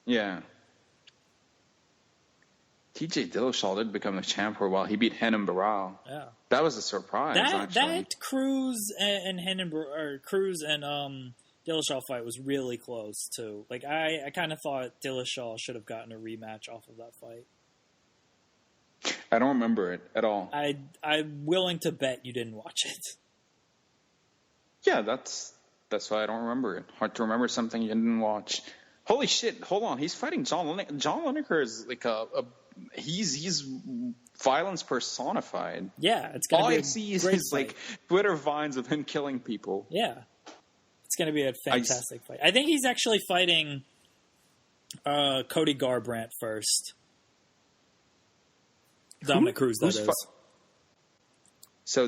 Yeah. TJ Dillashaw did become the champ for a while. He beat Renan Barão. Yeah. That was a surprise, actually. That Cruz and Cruz and Dillashaw fight was really close, too. Like, I kind of thought Dillashaw should have gotten a rematch off of that fight. I don't remember it at all. I'm willing to bet you didn't watch it. Yeah, that's That's why I don't remember it. Hard to remember something you didn't watch. Holy shit! Hold on, he's fighting John Lineker. John Lineker is like he's violence personified. Yeah, it's gonna all be I see is great his fight. like Twitter vines of him killing people. Yeah, it's gonna be a fantastic fight. I think he's actually fighting Cody Garbrandt first. Dominick Cruz, that is. So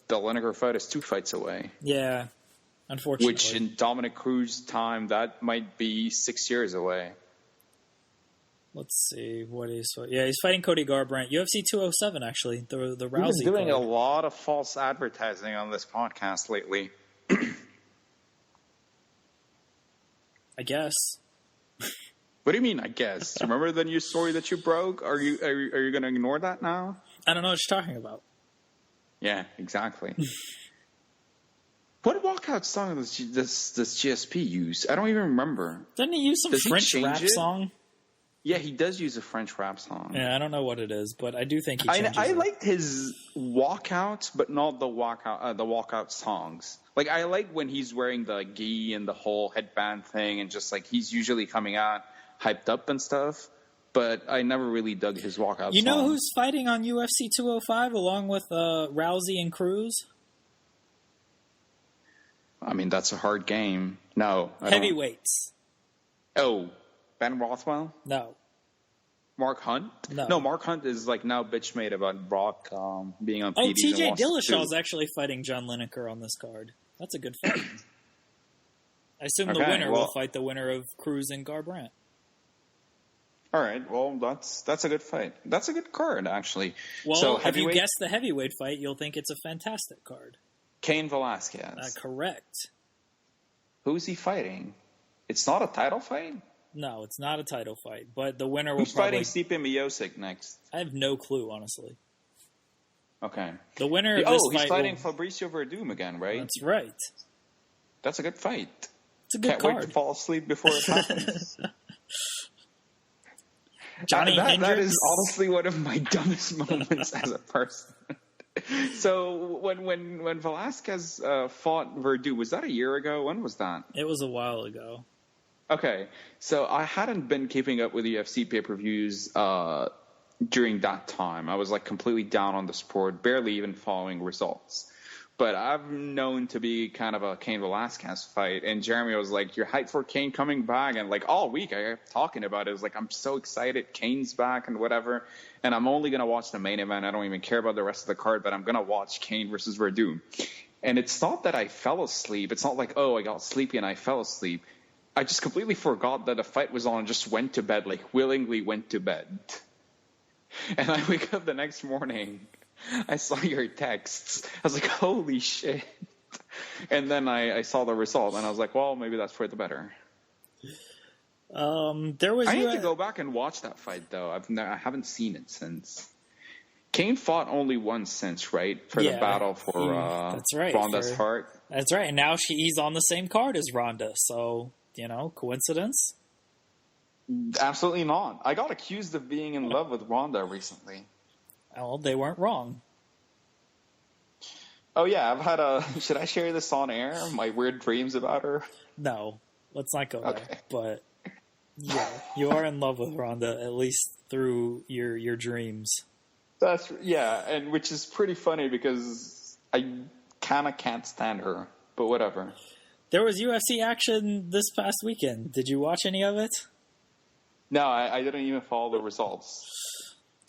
the Lineker fight is 2 fights away. Yeah, unfortunately. Which in Dominick Cruz time, that might be 6 years away. Let's see what he's fighting. Yeah, he's fighting Cody Garbrandt. UFC 207, actually. The Rousey. He's doing card. a lot of false advertising on this podcast lately. I guess. What do you mean, I guess? Remember the news story that you broke? Are you going to ignore that now? I don't know what you're talking about. Yeah, exactly. What walkout song does GSP use? I don't even remember. Doesn't he use some French rap song? Yeah, he does use a French rap song. Yeah, I don't know what it is, but I do think he changes I it. liked his walkouts, but not the walkout songs. Like, I like when he's wearing the gi and the whole headband thing, and just like he's usually coming out hyped up and stuff. But I never really dug his walkout. You know who's fighting on UFC 205 along with Rousey and Cruz? I mean, that's a hard game. No. Heavyweights. Oh, Ben Rothwell? No. Mark Hunt? No. Mark Hunt is like now bitch made about Brock being on Oh, PDs. TJ Dillashaw is actually fighting John Lineker on this card. That's a good fight. I assume the winner will fight the winner of Cruz and Garbrandt. All right, well, that's a good fight. That's a good card, actually. Well, so, if you guess the heavyweight fight, you'll think it's a fantastic card. Cain Velasquez. Correct. Who's he fighting? It's not a title fight? No, it's not a title fight, but the winner will Who's probably... Who's fighting Stipe Miocic next? I have no clue, honestly. Okay. The winner of this fight... he's fighting Fabricio Verdum again, right? That's right. That's a good fight. It's a good card. Can't wait to fall asleep before it happens. Johnny Hendricks. That is honestly one of my dumbest moments as a person. So when Velasquez fought Verdum, was that a year ago? When was that? It was a while ago. Okay, so I hadn't been keeping up with UFC pay-per-views during that time. I was like completely down on the sport, barely even following results. But I'm known to be kind of a Cain Velasquez fight. And Jeremy was like, you're hyped for Cain coming back. And like all week I kept talking about it. It was like, I'm so excited. Cain's back and whatever. And I'm only going to watch the main event. I don't even care about the rest of the card, but I'm going to watch Cain versus Verdum. And it's not that I fell asleep. It's not like, oh, I got sleepy and I fell asleep. I just completely forgot that the fight was on and just went to bed, like willingly went to bed. And I wake up the next morning. I saw your texts. I was like, holy shit. And then I saw the result, and I was like, well, maybe that's for the better. I need to go back and watch that fight, though. I haven't seen it since. Cain fought only once since, right? For the battle for that's right, Ronda's heart. That's right. And now he's on the same card as Ronda. So, coincidence? Absolutely not. I got accused of being in love with Ronda recently. Well, they weren't wrong. Oh, yeah. I've had should I share this on air? My weird dreams about her? No. Let's not go there. But, yeah. You are in love with Ronda, at least through your dreams. And which is pretty funny because I kind of can't stand her. But whatever. There was UFC action this past weekend. Did you watch any of it? No, I didn't even follow the results.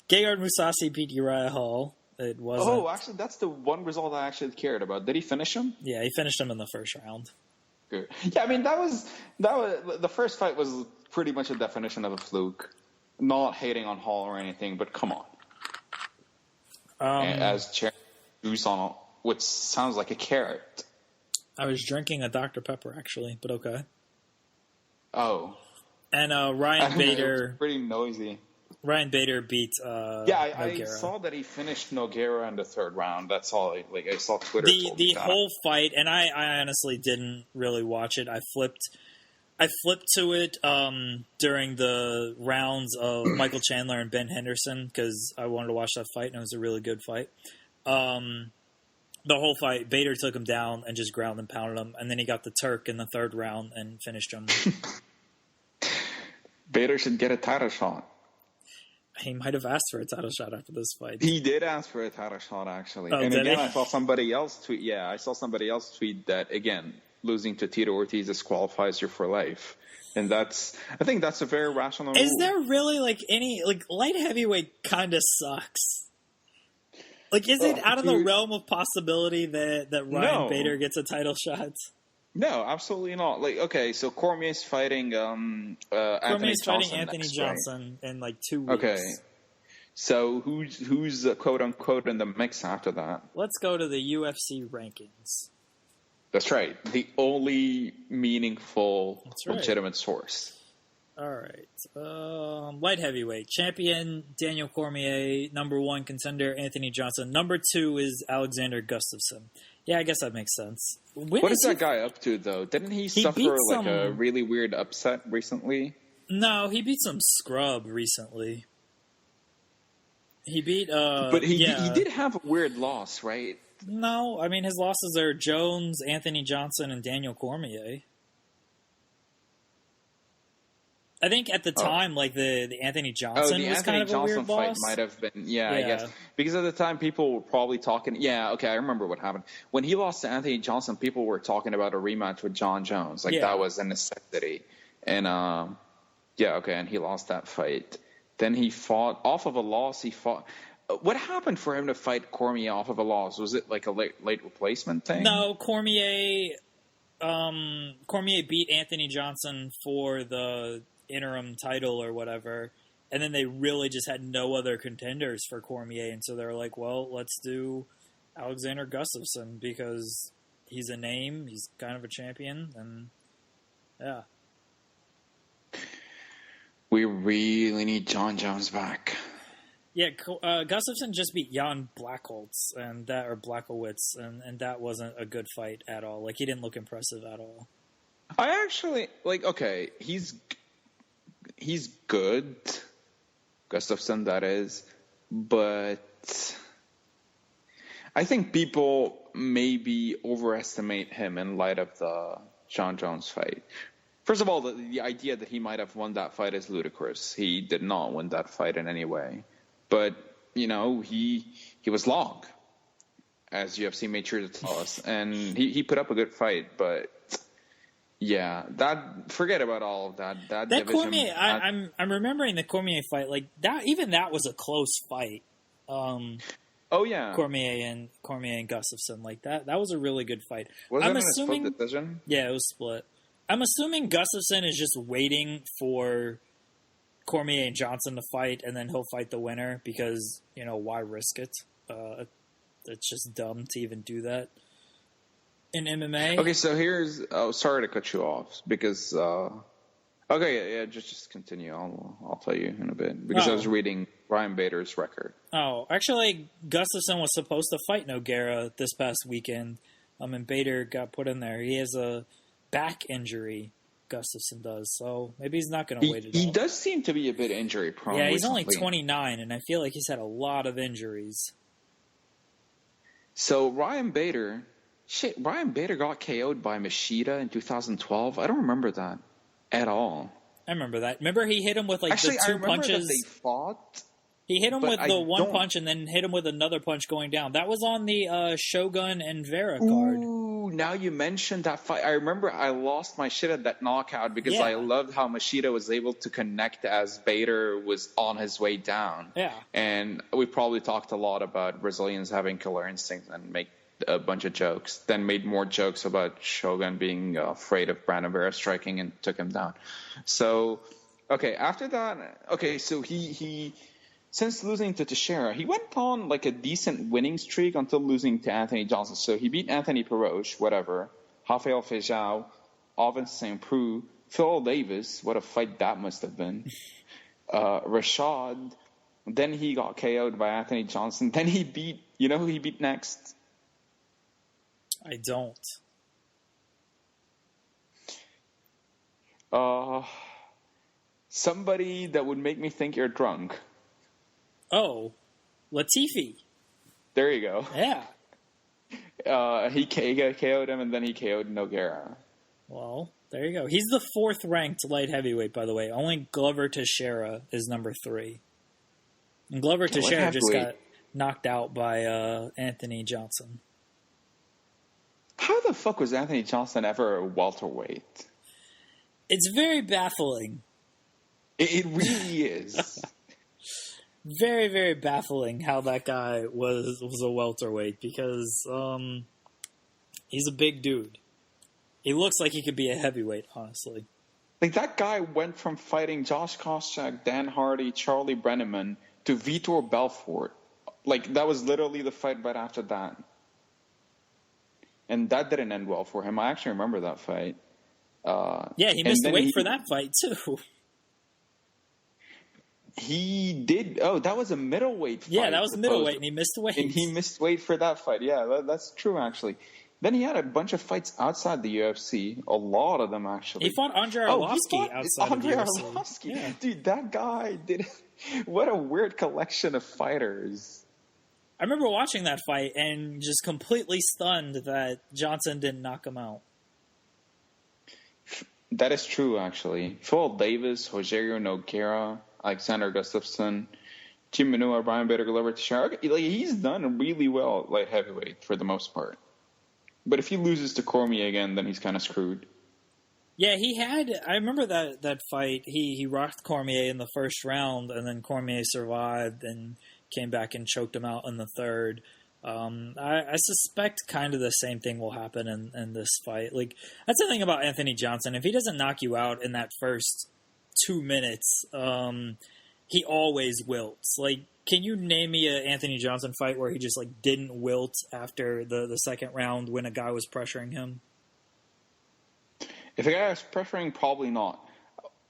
Gegard Mousasi beat Uriah Hall. It wasn't. Oh, actually, that's the one result I actually cared about. Did he finish him? Yeah, he finished him in the first round. Good. Yeah, I mean that was the first fight was pretty much a definition of a fluke. Not hating on Hall or anything, but come on. As Chair juice on what sounds like a carrot. I was drinking a Dr. Pepper actually, but okay. Oh. And Ryan Bader. Pretty noisy. Ryan Bader beat I saw that he finished Nogueira in the third round. That's all. I saw Twitter. The whole fight, and I honestly didn't really watch it. I flipped to it during the rounds of Michael Chandler and Ben Henderson because I wanted to watch that fight, and it was a really good fight. When The whole fight, Bader took him down and just ground and pounded him, and then he got the Turk in the third round and finished him. Bader should get a title shot. He might have asked for a title shot after this fight. He did ask for a title shot, actually. Oh, and did again, he? I saw somebody else tweet. Yeah, I saw somebody else tweet that, again, losing to Tito Ortiz disqualifies you for life. And I think that's a very rational Is move. there really, light heavyweight kind of sucks? Is it out of the realm of possibility that Ryan Bader gets a title shot? No, absolutely not. So Cormier's fighting Anthony Johnson in 2 weeks. Okay. So who's quote unquote in the mix after that? Let's go to the UFC rankings. That's right. The only meaningful, legitimate source. All right. Light heavyweight champion Daniel Cormier, number 1 contender Anthony Johnson, number 2 is Alexander Gustafson. Yeah, I guess that makes sense. What is that guy up to, though? Didn't he suffer a really weird upset recently? No, he beat some scrub recently. He beat. But he did have a weird loss, right? No, I mean his losses are Jones, Anthony Johnson, and Daniel Cormier. I think at the time, the Anthony Johnson was kind of a weird loss. Might have been, I guess. Because at the time, people were probably talking, I remember what happened. When he lost to Anthony Johnson, people were talking about a rematch with John Jones. That was a necessity. And, and he lost that fight. Then he fought, off of a loss, what happened for him to fight Cormier off of a loss? Was it a late replacement thing? No, Cormier beat Anthony Johnson for the interim title or whatever, and then they really just had no other contenders for Cormier, and so they're like, well, let's do Alexander Gustafson because he's a name, he's kind of a champion, and yeah. We really need John Jones back. Yeah, Gustafson just beat Jan Blachowicz, and that wasn't a good fight at all. He didn't look impressive at all. I actually he's good, Gustafson, that is, but I think people maybe overestimate him in light of the John Jones fight. First of all, the idea that he might have won that fight is ludicrous. He did not win that fight in any way. But, he was long, as UFC made sure to tell us. And he put up a good fight, but forget about all of that. That division, Cormier, I'm remembering the Cormier fight. That was a close fight. Cormier and Gustafson, that was a really good fight. Was it a split decision? Yeah, it was split. I'm assuming Gustafson is just waiting for Cormier and Johnson to fight, and then he'll fight the winner because, why risk it? It's just dumb to even do that in MMA. Okay, so here's... Oh, sorry to cut you off because... just continue. I'll tell you in a bit because I was reading Ryan Bader's record. Oh, actually, Gustafson was supposed to fight Nogueira this past weekend, and Bader got put in there. He has a back injury. Gustafson does, so maybe he's not going to wait it out. He does seem to be a bit injury prone. Yeah, he's only 29, and I feel like he's had a lot of injuries. So Ryan Bader got KO'd by Machida in 2012. I don't remember that at all. I remember that. Remember he hit him with the two punches. That they fought. He hit him with the one punch and then hit him with another punch going down. That was on the Shogun and Vera card. Ooh, now you mentioned that fight. I remember I lost my shit at that knockout because I loved how Machida was able to connect as Bader was on his way down. Yeah. And we probably talked a lot about Brazilians having killer instincts and make a bunch of jokes. Then made more jokes about Shogun being afraid of Brandon Vera striking and took him down. So, after that, so he since losing to Teixeira, he went on a decent winning streak until losing to Anthony Johnson. So he beat Anthony Peroche, whatever, Rafael Feijão, Alvin St. Preux, Phil Davis, what a fight that must have been, Rashad. Then he got KO'd by Anthony Johnson. Then he beat, who he beat next? I don't. Somebody that would make me think you're drunk. Oh, Latifi. There you go. Yeah. He KO'd him, and then he KO'd Nogueira. Well, there you go. He's the 4th ranked light heavyweight, by the way. Only Glover Teixeira is number 3. And Glover Teixeira just got knocked out by Anthony Johnson. How the fuck was Anthony Johnson ever a welterweight? It's very baffling. It really is. Very, very baffling how that guy was a welterweight because he's a big dude. He looks like he could be a heavyweight, honestly. Like, that guy went from fighting Josh Koscheck, Dan Hardy, Charlie Brenneman to Vitor Belfort. Like, that was literally the fight right after that. And that didn't end well for him. I actually remember that fight. Yeah, he missed weight for that fight, too. He did. Oh, that was a middleweight fight. Yeah, that was a middleweight, and he missed weight. And he missed weight for that fight. Yeah, that's true, actually. Then he had a bunch of fights outside the UFC. A lot of them, actually. He fought Andrei Arlovski outside of the UFC. Arlovski. Yeah. Dude, that guy did... What a weird collection of fighters. I remember watching that fight and just completely stunned that Johnson didn't knock him out. That is true, actually. Phil Davis, Rogerio Nogueira, Alexander Gustafson, Jim Manua, Brian Bader, Glover Teixeira. Like, he's done really well at light heavyweight for the most part. But if he loses to Cormier again, then he's kind of screwed. Yeah, I remember that fight. He rocked Cormier in the first round, and then Cormier survived and came back and choked him out in the third. I suspect kind of the same thing will happen in this fight. Like, that's the thing about Anthony Johnson. If he doesn't knock you out in that first 2 minutes, he always wilts. Like, can you name me an Anthony Johnson fight where he just like didn't wilt after the second round when a guy was pressuring him? If a guy was pressuring, probably not.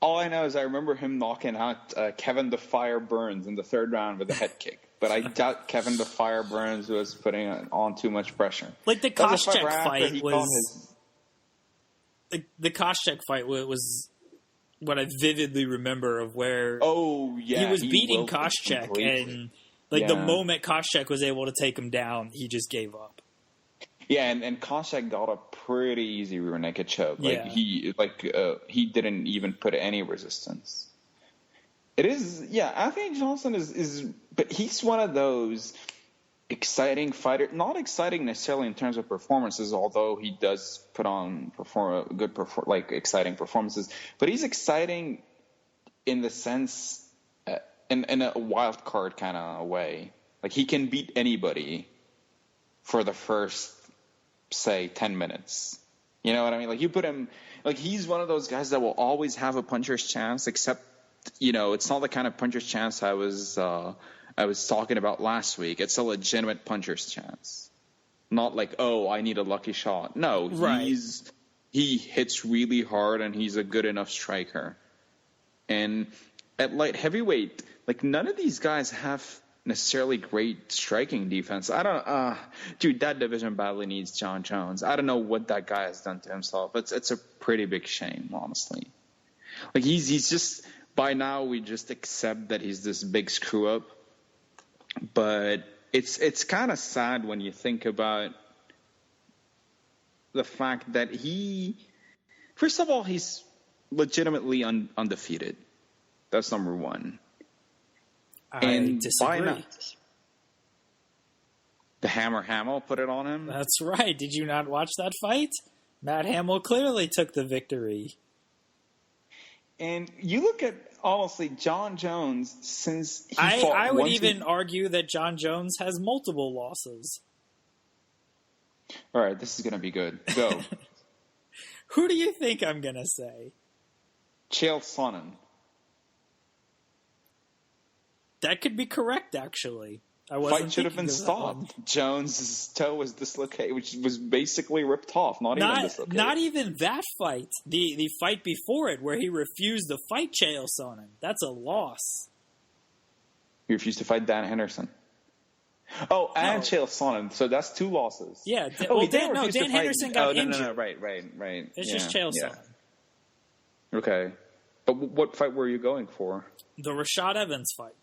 All I know is I remember him knocking out Kevin the Fire Burns in the third round with a head kick. But I doubt Kevin the Fire Burns was putting on too much pressure. Like the Koscheck fight was... The Koscheck fight was what I vividly remember of where... Oh, yeah. He was beating Koscheck, and the moment Koscheck was able to take him down, he just gave up. Yeah, and Koscheck got a pretty easy rear naked choke. He didn't even put any resistance. It is, Anthony Johnson is, but he's one of those exciting fighters. Not exciting necessarily in terms of performances, although he does put on exciting performances. But he's exciting in the sense, in a wild card kind of way. Like, he can beat anybody for the first, say, 10 minutes. You know what I mean? Like, you put him, like, he's one of those guys that will always have a puncher's chance, except, it's not the kind of puncher's chance I was talking about last week. It's a legitimate puncher's chance. Not like, oh, I need a lucky shot. No, right. He hits really hard, and he's a good enough striker. And at light heavyweight, like, none of these guys have necessarily great striking defense. Dude, that division badly needs John Jones. I don't know what that guy has done to himself. It's a pretty big shame, honestly. Like, he's just, by now we just accept that he's this big screw up. But it's kind of sad when you think about the fact that first of all, he's legitimately undefeated. That's number one. I disagree. The Hammer Hamill put it on him? That's right. Did you not watch that fight? Matt Hamill clearly took the victory. And you look at, honestly, John Jones, since he fought... I would even argue that John Jones has multiple losses. All right, this is going to be good. Go. Who do you think I'm going to say? Chael Sonnen. That could be correct, actually. Fight should have been stopped. Jones' toe was dislocated, which was basically ripped off. Not even dislocated. Not even that fight. The fight before it, where he refused to fight Chael Sonnen. That's a loss. He refused to fight Dan Henderson. Oh, and Chael Sonnen. So that's 2 losses. Yeah. Dan Henderson got injured. No. Right. It's just Chael Sonnen. Okay. But what fight were you going for? The Rashad Evans fight.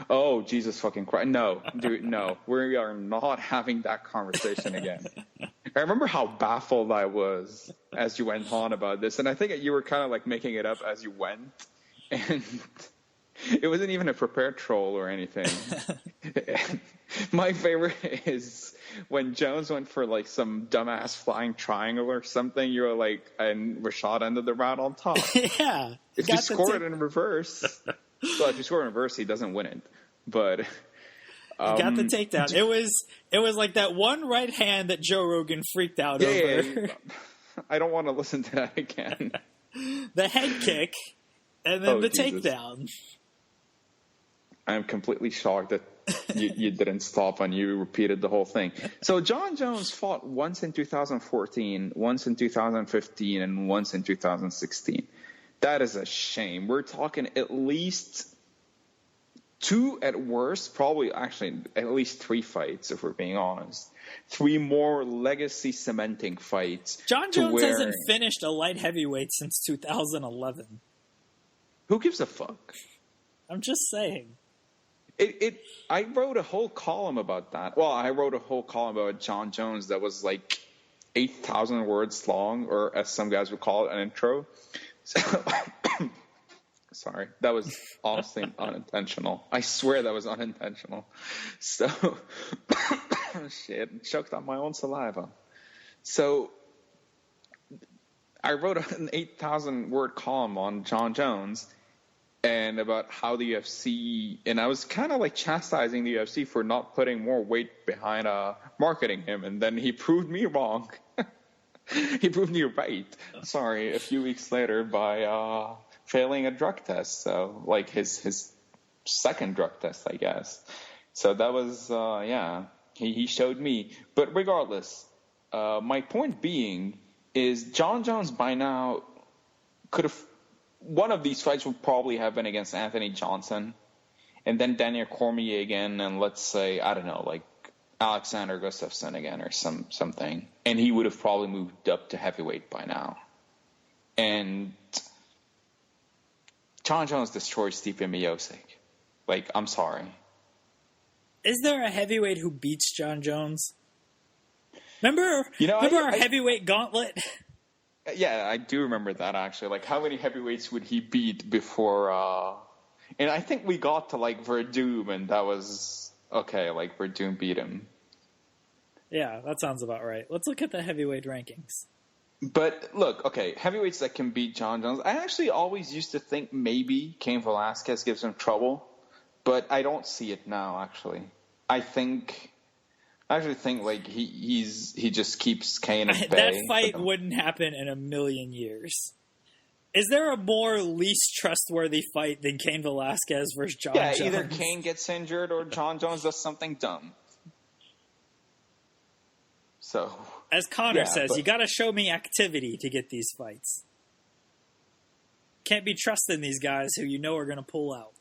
Oh, Jesus fucking Christ. No, dude, no. We are not having that conversation again. I remember how baffled I was as you went on about this. And I think you were kind of like making it up as you went. And it wasn't even a prepared troll or anything. My favorite is when Jones went for like some dumbass flying triangle or something. You were like, and Rashad ended the round on top. Yeah. If you score it in reverse, well, if you score in reverse, he doesn't win it. But he got the takedown. It was like that one right hand that Joe Rogan freaked out over. Yeah. I don't want to listen to that again. The head kick and then the takedown. I'm completely shocked that you didn't stop and you repeated the whole thing. So John Jones fought once in 2014, once in 2015, and once in 2016. That is a shame. We're talking at least 2 at worst, probably actually at least 3 fights, if we're being honest. 3 more legacy cementing fights. John Jones hasn't finished a light heavyweight since 2011. Who gives a fuck? I'm just saying. I wrote a whole column about that. Well, I wrote a whole column about John Jones that was like 8,000 words long, or as some guys would call it, an intro. So, sorry, that was honestly unintentional. I swear that was unintentional. So, shit, choked on my own saliva. So, I wrote an 8,000 word column on John Jones. And about how the UFC, and I was kind of like chastising the UFC for not putting more weight behind marketing him, and then he proved me wrong. He proved me right. Sorry, a few weeks later by failing a drug test. So like his second drug test, I guess. So that was he showed me. But regardless, my point being is John Jones by now could have. One of these fights would probably have been against Anthony Johnson, and then Daniel Cormier again, and let's say, I don't know, like Alexander Gustafson again or something. And he would have probably moved up to heavyweight by now. And John Jones destroyed Stipe Miocic. Like, I'm sorry. Is there a heavyweight who beats John Jones? Remember our heavyweight gauntlet? Yeah, I do remember that, actually. Like, how many heavyweights would he beat before... And I think we got to, like, Verdum, and that was... Okay, like, Verdum beat him. Yeah, that sounds about right. Let's look at the heavyweight rankings. But, look, okay, heavyweights that can beat John Jones. I actually always used to think maybe Cain Velasquez gives him trouble, but I don't see it now, actually. I actually think like he just keeps Cain at bay. That fight wouldn't happen in a million years. Is there a more least trustworthy fight than Cain Velasquez versus John Jones? Yeah, either Cain gets injured or John Jones does something dumb. So, as Connor says, you got to show me activity to get these fights. Can't be trusting these guys who you know are going to pull out.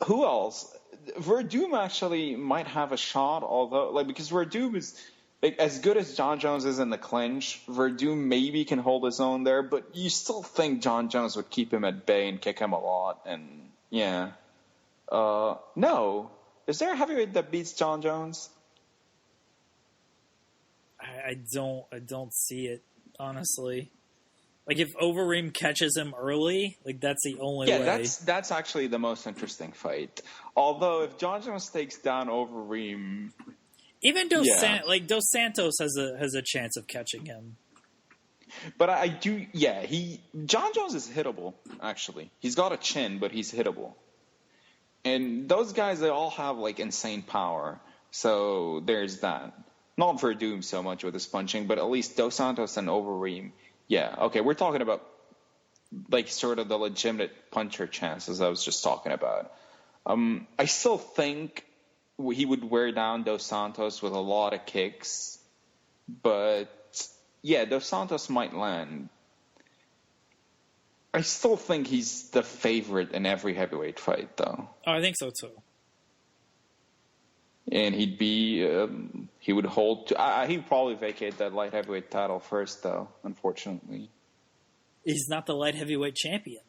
Who else? Verdum actually might have a shot, although, like, because Verdum is, like, as good as John Jones is in the clinch, Verdum maybe can hold his own there, but you still think John Jones would keep him at bay and kick him a lot, and, yeah. No. Is there a heavyweight that beats John Jones? I don't see it, honestly. Like, if Overeem catches him early, like, that's the only way. Yeah, that's actually the most interesting fight. Although, if John Jones takes down Overeem... Even Dos Santos has a chance of catching him. But John Jones is hittable, actually. He's got a chin, but he's hittable. And those guys, they all have, like, insane power. So, there's that. Not Verdum so much with his punching, but at least Dos Santos and Overeem... Yeah, okay, we're talking about, like, sort of the legitimate puncher chances I was just talking about. I still think he would wear down Dos Santos with a lot of kicks, but, yeah, Dos Santos might land. I still think he's the favorite in every heavyweight fight, though. Oh, I think so, too. And he would hold, he'd probably vacate that light heavyweight title first, though, unfortunately. He's not the light heavyweight champion.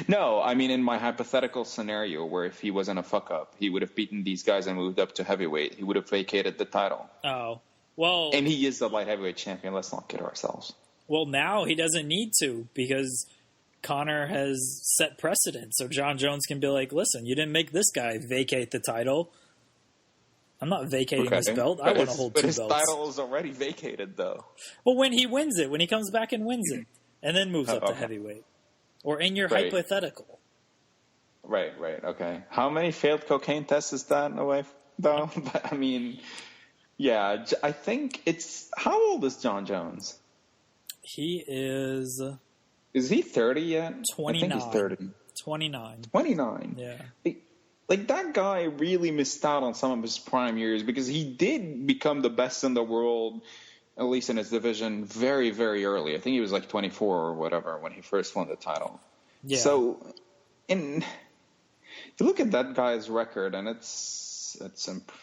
No, I mean in my hypothetical scenario where if he wasn't a fuck up, he would have beaten these guys and moved up to heavyweight. He would have vacated the title. Oh, well. And he is the light heavyweight champion. Let's not kid ourselves. Well, now he doesn't need to because Conor has set precedent. So John Jones can be like, listen, you didn't make this guy vacate the title. I'm not vacating this belt. I want to hold two belts. But his title is already vacated, though. Well, when he wins it, when he comes back and wins it, and then moves up to heavyweight. Or in your hypothetical. Right, okay. How many failed cocaine tests is that in a way, though? But, I mean, yeah, I think it's... How old is John Jones? He is... Is he 30 yet? 29. I think he's 30. 29. 29? Yeah. Like, that guy really missed out on some of his prime years because he did become the best in the world, at least in his division, very, very early. I think he was like 24 or whatever when he first won the title. Yeah. So, you look at that guy's record, and it's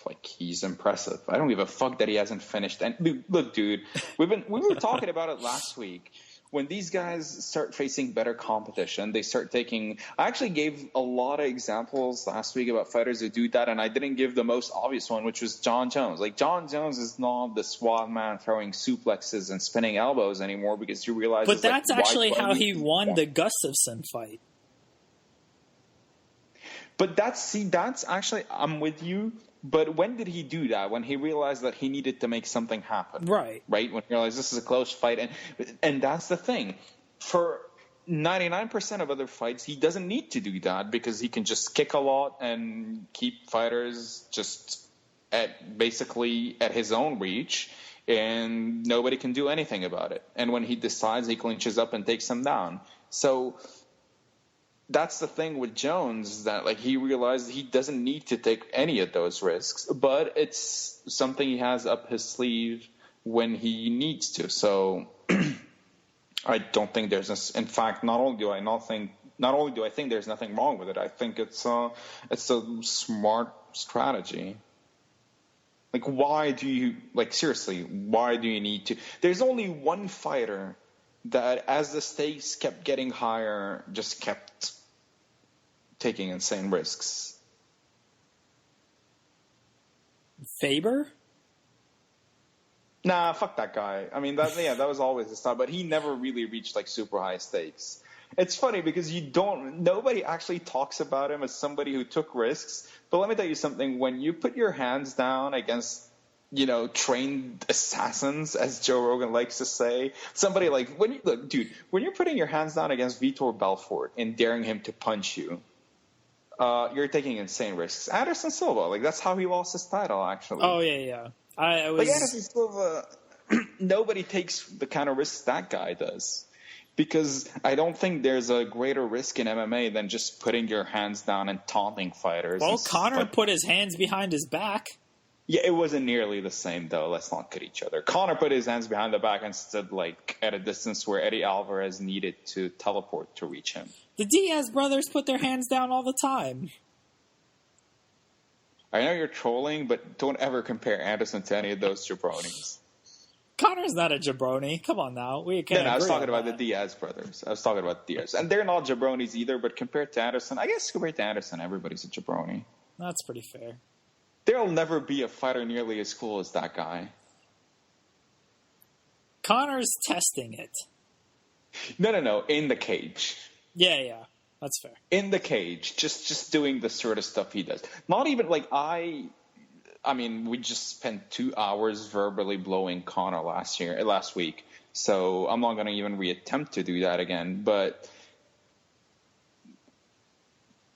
like he's impressive. I don't give a fuck that he hasn't finished. And look, dude, we were talking about it last week. When these guys start facing better competition, they start taking... I actually gave a lot of examples last week about fighters who do that, and I didn't give the most obvious one, which was John Jones. Like, John Jones is not the suave man throwing suplexes and spinning elbows anymore because you realize... But that's actually how he won the Gustafson fight. But that's actually... I'm with you. But when did he do that? When he realized that he needed to make something happen. Right. Right? When he realized this is a close fight. And that's the thing. For 99% of other fights, he doesn't need to do that because he can just kick a lot and keep fighters just basically at his own reach, and nobody can do anything about it. And when he decides, he clinches up and takes them down. So... that's the thing with Jones, that like he realized he doesn't need to take any of those risks, but it's something he has up his sleeve when he needs to. So I don't think there's in fact, not only do I think there's nothing wrong with it, I think it's a smart strategy. Like, why do you need to? There's only one fighter that, as the stakes kept getting higher, just kept taking insane risks. Faber? Nah, fuck that guy. I mean, that was always his style, but he never really reached like super high stakes. It's funny because nobody actually talks about him as somebody who took risks. But let me tell you something: when you put your hands down against, trained assassins, as Joe Rogan likes to say, somebody like when you're putting your hands down against Vitor Belfort and daring him to punch you, you're taking insane risks. Anderson Silva, like that's how he lost his title, actually. Oh yeah. Like Anderson Silva, nobody takes the kind of risks that guy does. Because I don't think there's a greater risk in MMA than just putting your hands down and taunting fighters. Well, Conor put his hands behind his back. Yeah, it wasn't nearly the same, though. Let's not kid each other. Conor put his hands behind the back and stood like at a distance where Eddie Alvarez needed to teleport to reach him. The Diaz brothers put their hands down all the time. I know you're trolling, but don't ever compare Anderson to any of those jabronis. Conor's not a jabroni. Come on now. I was talking about the Diaz brothers. I was talking about Diaz. And they're not jabronis either, but compared to Anderson, everybody's a jabroni. That's pretty fair. There'll never be a fighter nearly as cool as that guy. Conor's testing it. No. In the cage. Yeah. That's fair. In the cage. Just doing the sort of stuff he does. Not even like I mean, we just spent 2 hours verbally blowing Conor last week, so I'm not going to even reattempt to do that again, but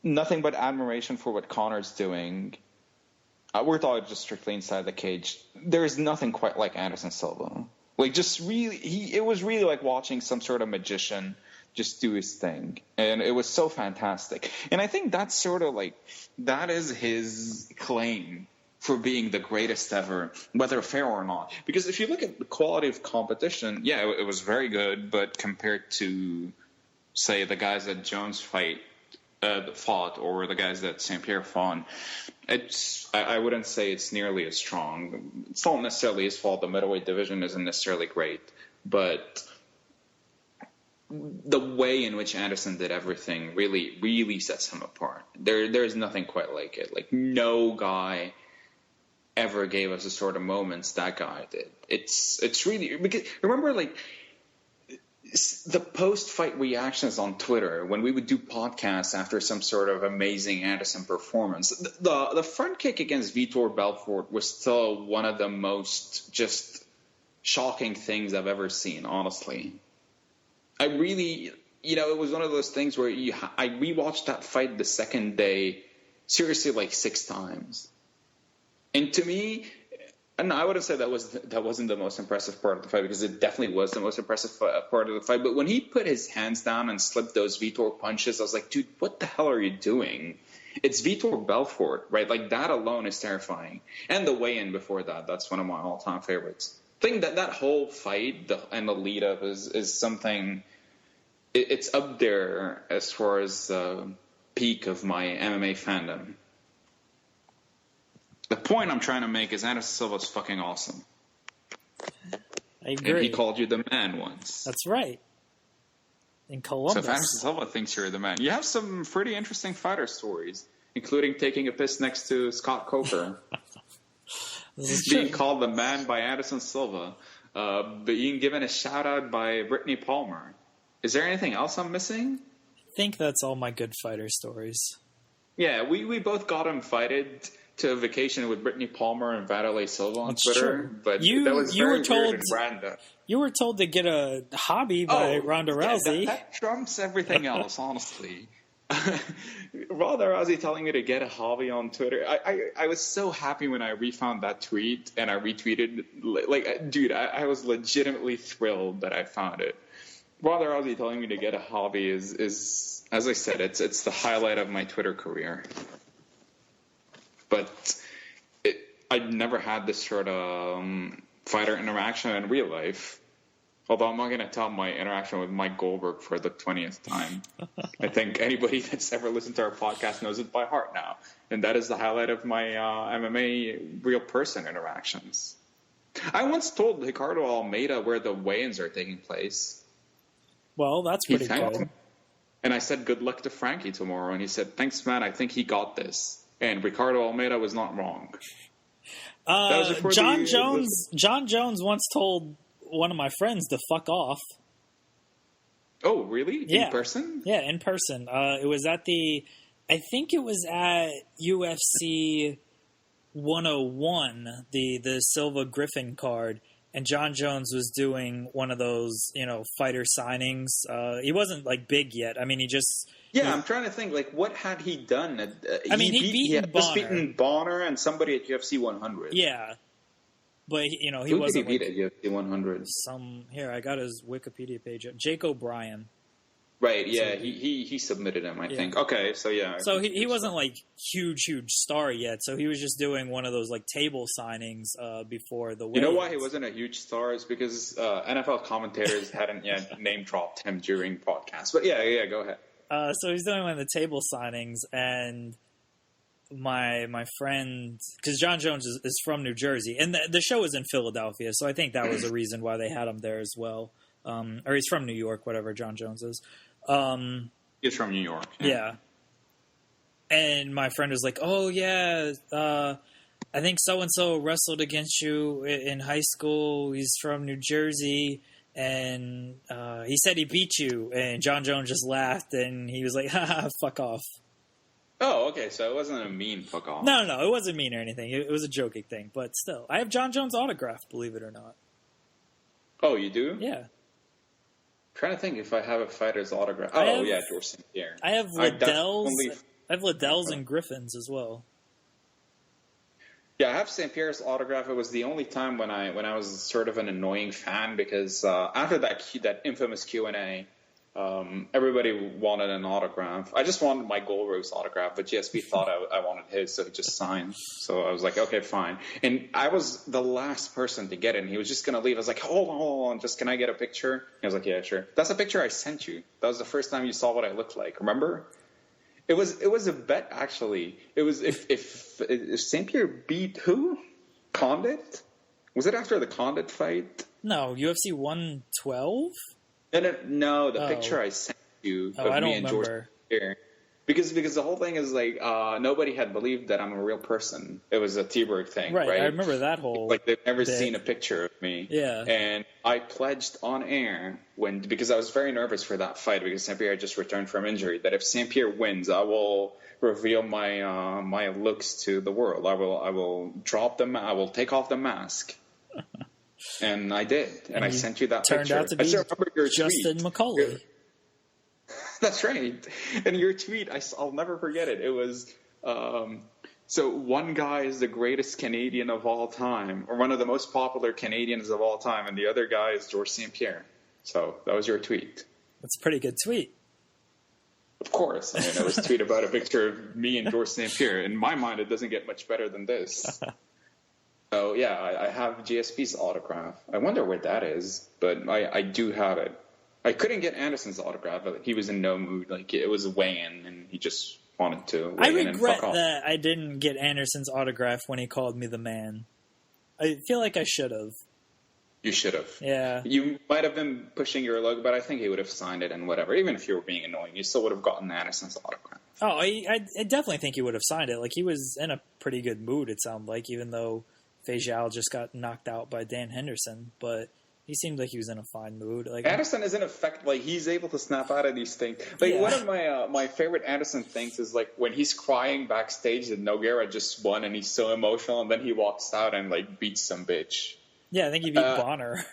nothing but admiration for what Conor's doing. We're talking just strictly inside the cage. There's nothing quite like Anderson Silva. Like, just really, it was really like watching some sort of magician just do his thing, and it was so fantastic. And I think that's sort of like, that is his claim for being the greatest ever, whether fair or not. Because if you look at the quality of competition, yeah, it was very good, but compared to, say, the guys that Jones fought, or the guys that St. Pierre fought, I wouldn't say it's nearly as strong. It's not necessarily his fault. The middleweight division isn't necessarily great, but the way in which Anderson did everything really, really sets him apart. There's nothing quite like it. Like, no guy ever gave us the sort of moments that guy did. It's really, because remember, like, the post-fight reactions on Twitter when we would do podcasts after some sort of amazing Anderson performance. The front kick against Vitor Belfort was still one of the most just shocking things I've ever seen, honestly. I really, it was one of those things where I rewatched that fight the second day, seriously, like 6 times. And to me, and I wouldn't say that wasn't the most impressive part of the fight, because it definitely was the most impressive part of the fight. But when he put his hands down and slipped those Vitor punches, I was like, dude, what the hell are you doing? It's Vitor Belfort, right? Like, that alone is terrifying. And the weigh-in before that, that's one of my all-time favorites. I think that whole fight and the lead-up is something, it's up there as far as the peak of my MMA fandom. The point I'm trying to make is Anderson Silva's fucking awesome. I agree. And he called you the man once. That's right. In Columbus. So if Anderson Silva thinks you're the man, you have some pretty interesting fighter stories, including taking a piss next to Scott Coker. Being called the man by Anderson Silva. Being given a shout-out by Brittany Palmer. Is there anything else I'm missing? I think that's all my good fighter stories. Yeah, we both got invited to a vacation with Brittany Palmer and Vanderlei Silva on Twitter, true. But that was very weird and random. You were told to get a hobby by Ronda Rousey. That trumps everything else, honestly. Ronda Rousey telling me to get a hobby on Twitter. I was so happy when I refound that tweet and I retweeted. Like, dude, I was legitimately thrilled that I found it. Ronda Rousey telling me to get a hobby is as I said, it's the highlight of my Twitter career. But I'd never had this sort of fighter interaction in real life. Although I'm not going to tell my interaction with Mike Goldberg for the 20th time. I think anybody that's ever listened to our podcast knows it by heart now. And that is the highlight of my MMA real person interactions. I once told Ricardo Almeida where the weigh-ins are taking place. Well, that's pretty good. And I said, good luck to Frankie tomorrow. And he said, thanks, man. I think he got this. And Ricardo Almeida was not wrong. John Jones once told one of my friends to fuck off. Oh, really? Yeah. In person? Yeah, in person. It was at I think it was at UFC 101, the Silva Griffin card, and John Jones was doing one of those, fighter signings. He wasn't like big yet. I mean, he just. Yeah, I'm trying to think, like, what had he done? He had just beaten Bonner and somebody at UFC 100. Yeah. But, he Who wasn't. Who did he beat at UFC 100? Here, I got his Wikipedia page up. Jake O'Brien. Right, yeah, he submitted him, I think. Okay, so yeah. So he wasn't, like, huge star yet, so he was just doing one of those, like, table signings before the weigh-ins. You know why he wasn't a huge star? Is because NFL commentators hadn't yet name-dropped him during podcasts. But yeah, go ahead. So he's doing one of the table signings, and my friend, because John Jones is from New Jersey, and the show was in Philadelphia, so I think that was a reason why they had him there as well. Or he's from New York, whatever John Jones is. He's from New York. Yeah. And my friend was like, oh, yeah, I think so-and-so wrestled against you in high school. He's from New Jersey. And he said he beat you, and John Jones just laughed, and he was like, haha, fuck off. Oh, okay, so it wasn't a mean fuck off. No, it wasn't mean or anything. It was a joking thing, but still. I have John Jones' autograph, believe it or not. Oh, you do? Yeah. I'm trying to think if I have a fighter's autograph. Yeah, George St. Pierre. I have Liddell's and Griffin's as well. Yeah, I have St. Pierre's autograph. It was the only time when I was sort of an annoying fan because after that infamous Q&A, everybody wanted an autograph. I just wanted my Goldberg's autograph, but GSP thought I wanted his, so he just signed. So I was like, okay, fine. And I was the last person to get it, and he was just going to leave. I was like, hold on, just can I get a picture? He was like, yeah, sure. That's a picture I sent you. That was the first time you saw what I looked like, remember? It was a bet, actually. It was if St. Pierre beat who? Condit? Was it after the Condit fight? No, UFC 112? No, the picture I sent you of I me don't and George remember. here. Because the whole thing is like nobody had believed that I'm a real person. It was a T-Bird thing, right? I remember that whole like they've never bit. seen a picture of me. Yeah. And I pledged on air because I was very nervous for that fight because St. Pierre just returned from injury that if St. Pierre wins, I will reveal my my looks to the world. I will drop them. I will take off the mask. And I did, and I sent you that turned picture. Out to be I still remember your Justin tweet. McCauley. That's right. And your tweet, I'll never forget it. It was, so one guy is the greatest Canadian of all time, or one of the most popular Canadians of all time, and the other guy is Georges St. Pierre. So that was your tweet. That's a pretty good tweet. Of course. I mean, it was a tweet about a picture of me and Georges St. Pierre. In my mind, it doesn't get much better than this. So, yeah, I have GSP's autograph. I wonder where that is, but I do have it. I couldn't get Anderson's autograph, but he was in no mood. Like, it was weighing, and he just wanted to weigh in and fuck off. I regret that I didn't get Anderson's autograph when he called me the man. I feel like I should have. You should have. Yeah. You might have been pushing your luck, but I think he would have signed it and whatever. Even if you were being annoying, you still would have gotten Anderson's autograph. Oh, I definitely think he would have signed it. Like, he was in a pretty good mood, it sounded like, even though Fejal just got knocked out by Dan Henderson. But he seemed like he was in a fine mood. Like Anderson is in effect, like, he's able to snap out of these things. Like, one of my favorite Anderson things is, like, when he's crying backstage that Nogueira just won and he's so emotional, and then he walks out and, like, beats some bitch. Yeah, I think he beat Bonner.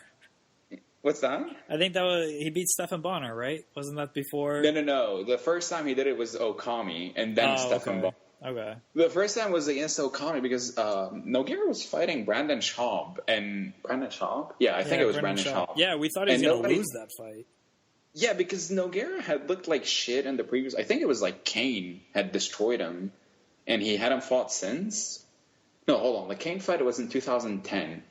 What's that? I think he beat Stephan Bonner, right? Wasn't that before? No. The first time he did it was Okami, and then Stephan Bonner. Okay. The first time was against Okami because Nogueira was fighting Brandon Schaub. Brandon Schaub? Yeah, I think it was Brandon Schaub. Yeah, we thought he was going to lose that fight. Yeah, because Nogueira had looked like shit in the previous... I think it was like Kane had destroyed him, and he hadn't fought since. No, hold on. The Kane fight was in 2010.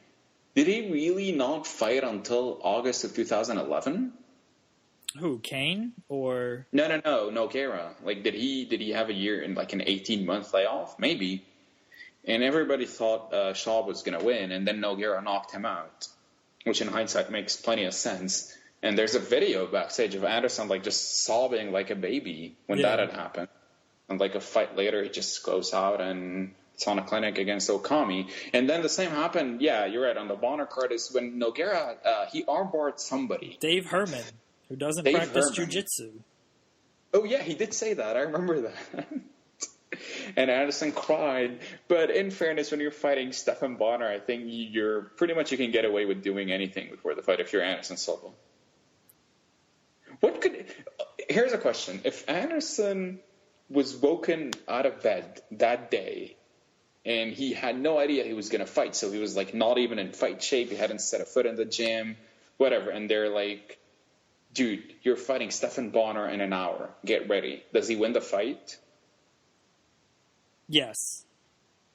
Did he really not fight until August of 2011? Who, Kane or No, Nogueira. Like, did he have a year in like an 18-month layoff? Maybe. And everybody thought Schaub was going to win, and then Nogueira knocked him out, which in hindsight makes plenty of sense. And there's a video backstage of Anderson like just sobbing like a baby when that had happened. And like a fight later, he just goes out and it's on a clinic against Okami. And then the same happened. Yeah, you're right. On the Bonner card is when Nogueira he armbarred somebody. Dave Herman. Who doesn't practice jiu-jitsu. Oh, yeah, he did say that. I remember that. And Anderson cried. But in fairness, when you're fighting Stephan Bonner, I think you're pretty much you can get away with doing anything before the fight if you're Anderson Silva. Here's a question. If Anderson was woken out of bed that day and he had no idea he was going to fight, so he was like not even in fight shape, he hadn't set a foot in the gym, whatever, and they're like, dude, you're fighting Stephan Bonner in an hour. Get ready. Does he win the fight? Yes.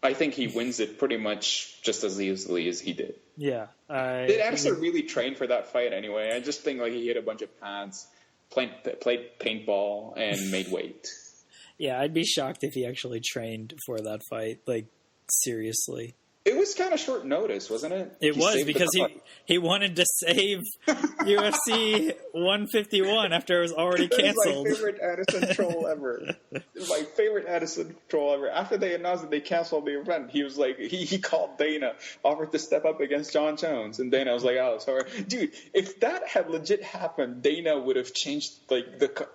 I think he wins it pretty much just as easily as he did. Yeah. Did Anderson really train for that fight anyway? I just think like he hit a bunch of pads, played paintball, and made weight. Yeah, I'd be shocked if he actually trained for that fight. Like, seriously. It was kind of short notice, wasn't it? It was because he wanted to save UFC 151 after it was already canceled. My favorite Anderson troll ever. My favorite Anderson troll ever. After they announced that they canceled the event, he was like, he called Dana, offered to step up against John Jones, and Dana was like, oh, sorry. Dude, if that had legit happened, Dana would have changed, like,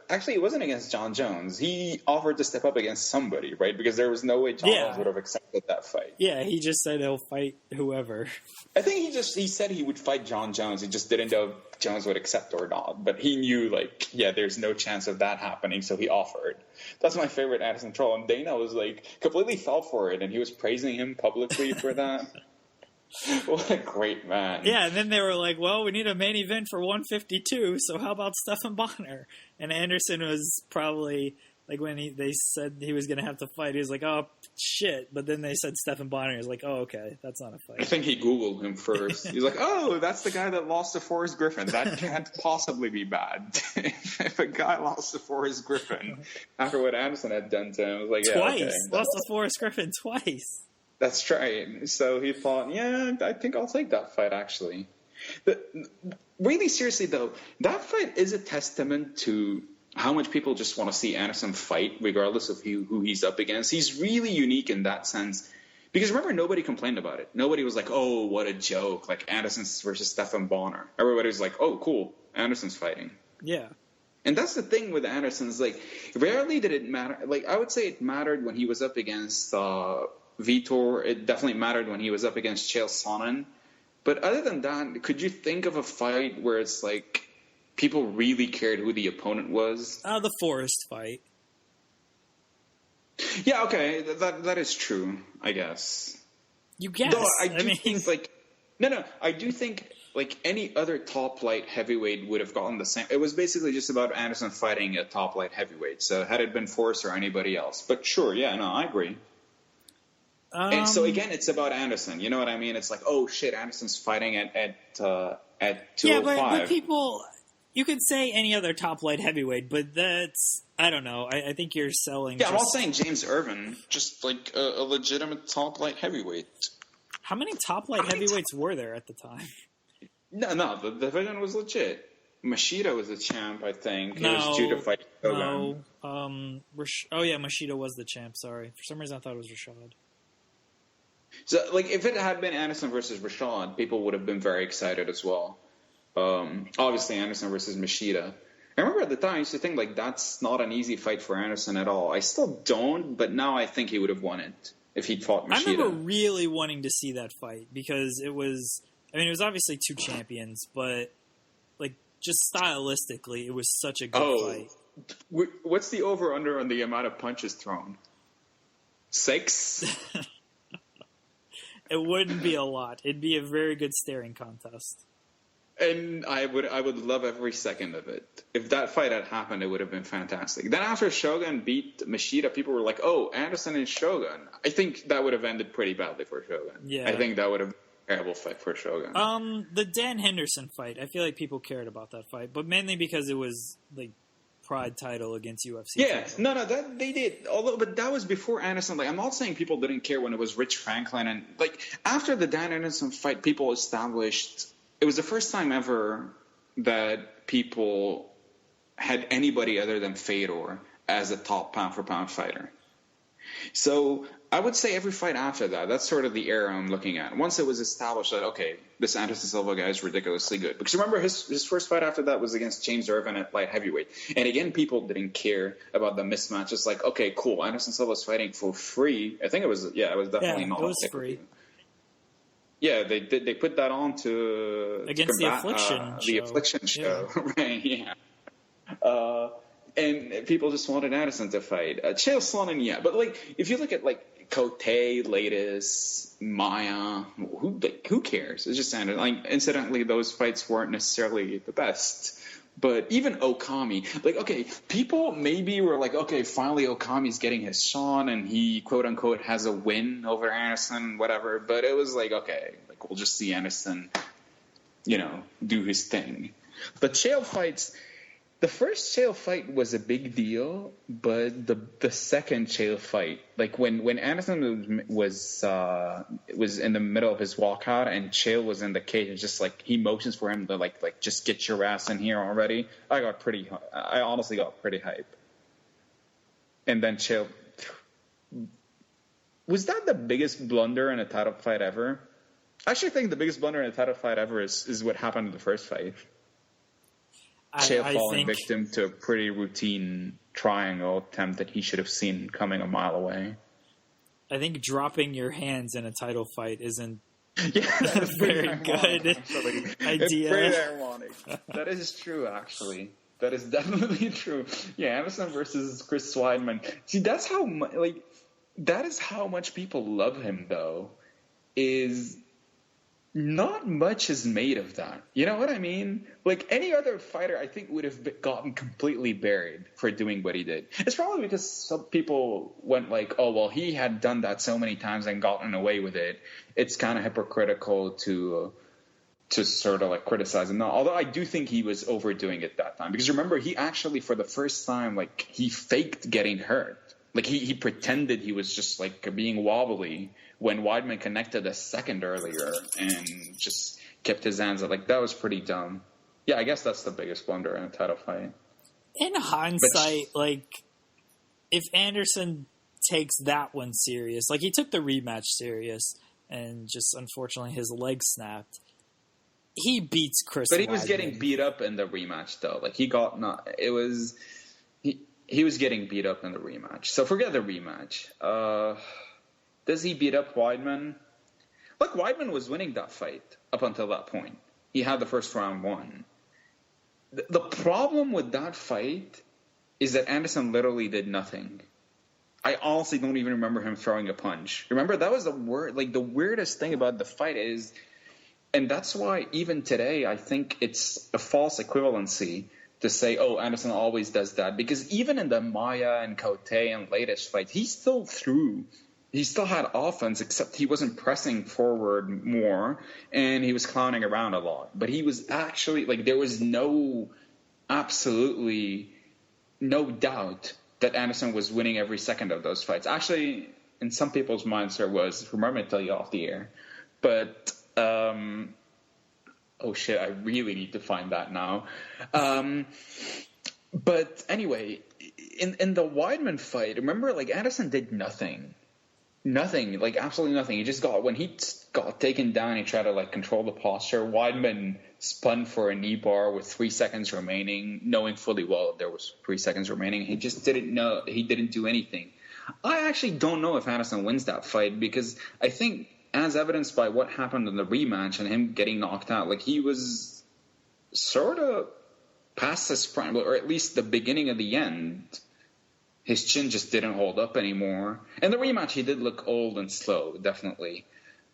actually, it wasn't against John Jones. He offered to step up against somebody, right? Because there was no way John Jones would have accepted that fight. Yeah, he just said he'll fight whoever. I think he said he would fight John Jones. He just didn't know if Jones would accept or not. But he knew, like, yeah, there's no chance of that happening, so he offered. That's my favorite Anderson troll. And Dana was, like, completely fell for it, and he was praising him publicly for that. What a great man. Yeah, and then they were like, well, we need a main event for 152, so how about Stephan Bonner? And Anderson was probably... Like, when they said he was going to have to fight, he was like, oh, shit. But then they said Stephan Bonner. He was like, oh, okay, that's not a fight. I think he Googled him first. He's like, oh, that's the guy that lost to Forrest Griffin. That can't possibly be bad. If a guy lost to Forrest Griffin after what Anderson had done to him, I was like, yeah, twice. Okay. Lost to Forrest Griffin twice. That's right. So he thought, yeah, I think I'll take that fight, actually. Really seriously though, that fight is a testament to how much people just want to see Anderson fight, regardless of who he's up against. He's really unique in that sense. Because remember, nobody complained about it. Nobody was like, oh, what a joke, like Anderson versus Stephan Bonner. Everybody was like, oh, cool, Anderson's fighting. Yeah. And that's the thing with Anderson's, like, rarely did it matter. Like, I would say it mattered when he was up against Vitor. It definitely mattered when he was up against Chael Sonnen. But other than that, could you think of a fight where it's like people really cared who the opponent was? The Forrest fight. Yeah, okay, that is true, I guess. You guess. Though I think, like, I do think, like, any other top light heavyweight would have gotten the same. It was basically just about Anderson fighting a top light heavyweight. So had it been Forrest or anybody else. But sure, yeah, no, I agree. And so again, it's about Anderson. You know what I mean? It's like, oh shit, Anderson's fighting at 205. Yeah, but people, you could say any other top light heavyweight, but that's, I don't know. I think you're selling. Yeah, I'm not saying James Irvin, just like a legitimate top light heavyweight. How many top light heavyweights were there at the time? No, the division was legit. Machida was the champ, I think. No, it was due to fight Shogun. No. Machida was the champ. Sorry, for some reason I thought it was Rashad. So, like, if it had been Anderson versus Rashad, people would have been very excited as well. Obviously, Anderson versus Machida. I remember at the time I used to think, like, that's not an easy fight for Anderson at all. I still don't, but now I think he would have won it if he'd fought Machida. I remember really wanting to see that fight because it was obviously two champions, but, like, just stylistically, it was such a good fight. What's the over-under on the amount of punches thrown? 6? It wouldn't be a lot. It'd be a very good staring contest. And I would love every second of it. If that fight had happened, it would have been fantastic. Then after Shogun beat Machida, people were like, oh, Anderson and Shogun. I think that would have ended pretty badly for Shogun. Yeah. I think that would have been a terrible fight for Shogun. The Dan Henderson fight, I feel like people cared about that fight, but mainly because it was, like, Pride title against UFC. Yeah, title. no, that they did. But that was before Anderson. Like, I'm not saying people didn't care when it was Rich Franklin, and like after the Dan Anderson fight, people established it was the first time ever that people had anybody other than Fedor as a top pound for pound fighter. So I would say every fight after that, that's sort of the era I'm looking at. Once it was established that, okay, this Anderson Silva guy is ridiculously good. Because remember, his first fight after that was against James Irvin at light heavyweight. And again, people didn't care about the mismatch. It's like, okay, cool, Anderson Silva's fighting for free. I think it was definitely not. It was free. Yeah, they put that on to against combat, the Affliction show. Right, yeah. And people just wanted Anderson to fight. Chael Sonnen, yeah. But, like, if you look at, like, Cote, Lattis, Maya, who cares? It's just Anderson. Like, incidentally, those fights weren't necessarily the best. But even Okami, like, okay, people maybe were like, okay, finally Okami's getting his shot and he, quote-unquote, has a win over Anderson, whatever. But it was like, okay, like, we'll just see Anderson, do his thing. But Chael fights... The first Chael fight was a big deal, but the second Chael fight, like when Anderson was in the middle of his walkout and Chael was in the cage, and just like he motions for him to like just get your ass in here already. I honestly got pretty hype. And then Chael, was that the biggest blunder in a title fight ever? I actually think the biggest blunder in a title fight ever is what happened in the first fight. Chael falling victim to a pretty routine triangle attempt that he should have seen coming a mile away. I think dropping your hands in a title fight isn't a very good idea. It's pretty ironic. That is true, actually. That is definitely true. Yeah, Anderson versus Chris Weidman. See, that's how that is how much people love him, though. Is not much is made of that. You know what I mean? Like, any other fighter, I think, would have gotten completely buried for doing what he did. It's probably because some people went like, oh, well, he had done that so many times and gotten away with it. It's kind of hypocritical to sort of, like, criticize him. Now, although I do think he was overdoing it that time. Because remember, he actually, for the first time, like, he faked getting hurt. Like, he pretended he was just, like, being wobbly when Weidman connected a second earlier and just kept his hands up. Like, that was pretty dumb. Yeah, I guess that's the biggest blunder in a title fight. In hindsight, if Anderson takes that one serious, he took the rematch serious, and just unfortunately his leg snapped, he beats Chris But he Weidman. was getting beat up in the rematch, though. He was getting beat up in the rematch. So forget the rematch. Does he beat up Weidman? Look, Weidman was winning that fight up until that point. He had the first round won. The problem with that fight is that Anderson literally did nothing. I honestly don't even remember him throwing a punch. Remember, that was the weirdest thing about the fight is, and that's why even today I think it's a false equivalency to say, oh, Anderson always does that. Because even in the Maya and Cote and latest fight, he still threw. He still had offense, except he wasn't pressing forward more, and he was clowning around a lot. But he was actually, there was absolutely no doubt that Anderson was winning every second of those fights. Actually, in some people's minds there was. Remember, I tell you off the air. But, oh shit, I really need to find that now. But anyway, in the Weidman fight, remember, Anderson did nothing. Nothing, absolutely nothing. He just when he got taken down, he tried to control the posture. Weidman spun for a knee bar with 3 seconds remaining, knowing fully well there was 3 seconds remaining. He just didn't know. He didn't do anything. I actually don't know if Anderson wins that fight, because I think, as evidenced by what happened in the rematch and him getting knocked out, he was sort of past his prime, or at least the beginning of the end. His chin just didn't hold up anymore. In the rematch, he did look old and slow, definitely.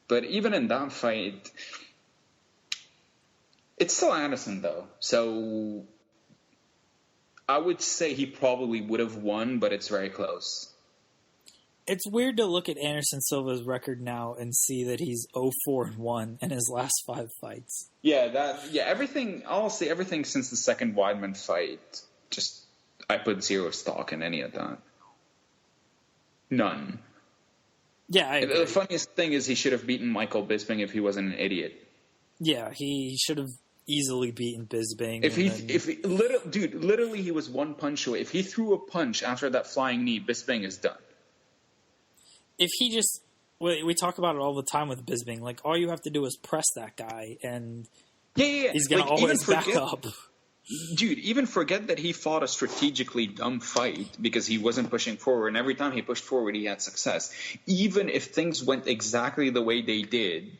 But even in that fight, it's still Anderson, though. So I would say he probably would have won, but it's very close. It's weird to look at Anderson Silva's record now and see that he's 0-4-1 in his last 5 fights. Everything since the second Weidman fight, I put zero stock in any of that. None. Yeah, I agree. The funniest thing is he should have beaten Michael Bisping if he wasn't an idiot. Yeah, he should have easily beaten Bisping. Literally he was one punch away. If he threw a punch after that flying knee, Bisping is done. If he just... We talk about it all the time with Bisping. All you have to do is press that guy, and he's going to always back up. Dude, even forget that he fought a strategically dumb fight because he wasn't pushing forward, and every time he pushed forward, he had success. Even if things went exactly the way they did,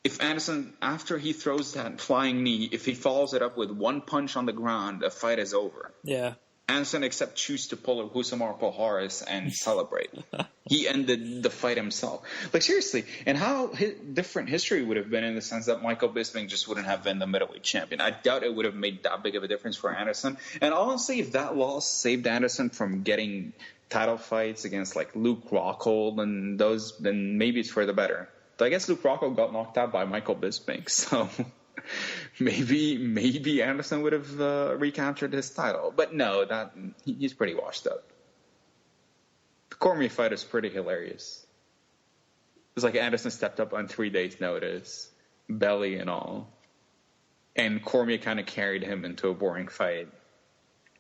if Anderson, after he throws that flying knee, if he follows it up with one punch on the ground, the fight is over. Yeah. Anderson except choose to pull a Husamar Palhares and celebrate. He ended the fight himself. Seriously, and how different history would have been in the sense that Michael Bisping just wouldn't have been the middleweight champion. I doubt it would have made that big of a difference for Anderson. And honestly, if that loss saved Anderson from getting title fights against Luke Rockhold and those, then maybe it's for the better. But I guess Luke Rockhold got knocked out by Michael Bisping, so... Maybe Anderson would have recaptured his title. But no, he's pretty washed up. The Cormier fight is pretty hilarious. It was Anderson stepped up on 3 days' notice, belly and all. And Cormier kind of carried him into a boring fight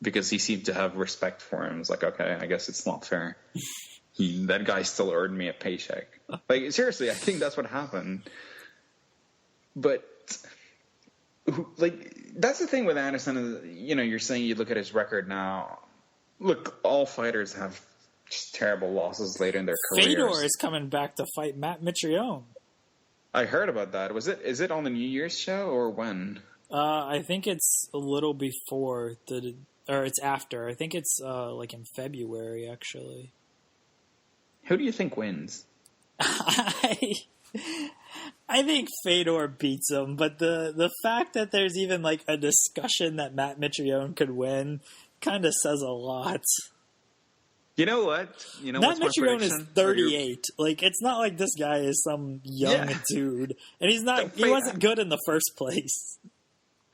because he seemed to have respect for him. It was okay, I guess it's not fair. That guy still earned me a paycheck. Seriously, I think that's what happened. But... that's the thing with Anderson. You're saying you look at his record now. Look, all fighters have just terrible losses later in their careers. Fedor is coming back to fight Matt Mitrione. I heard about that. Is it on the New Year's show or when? I think it's a little before or it's after. I think it's in February actually. Who do you think wins? I think Fedor beats him, but the fact that there's even a discussion that Matt Mitrione could win kind of says a lot. You know what? Matt Mitrione is 38. It's not like this guy is some young dude, and he's not. He wasn't good in the first place.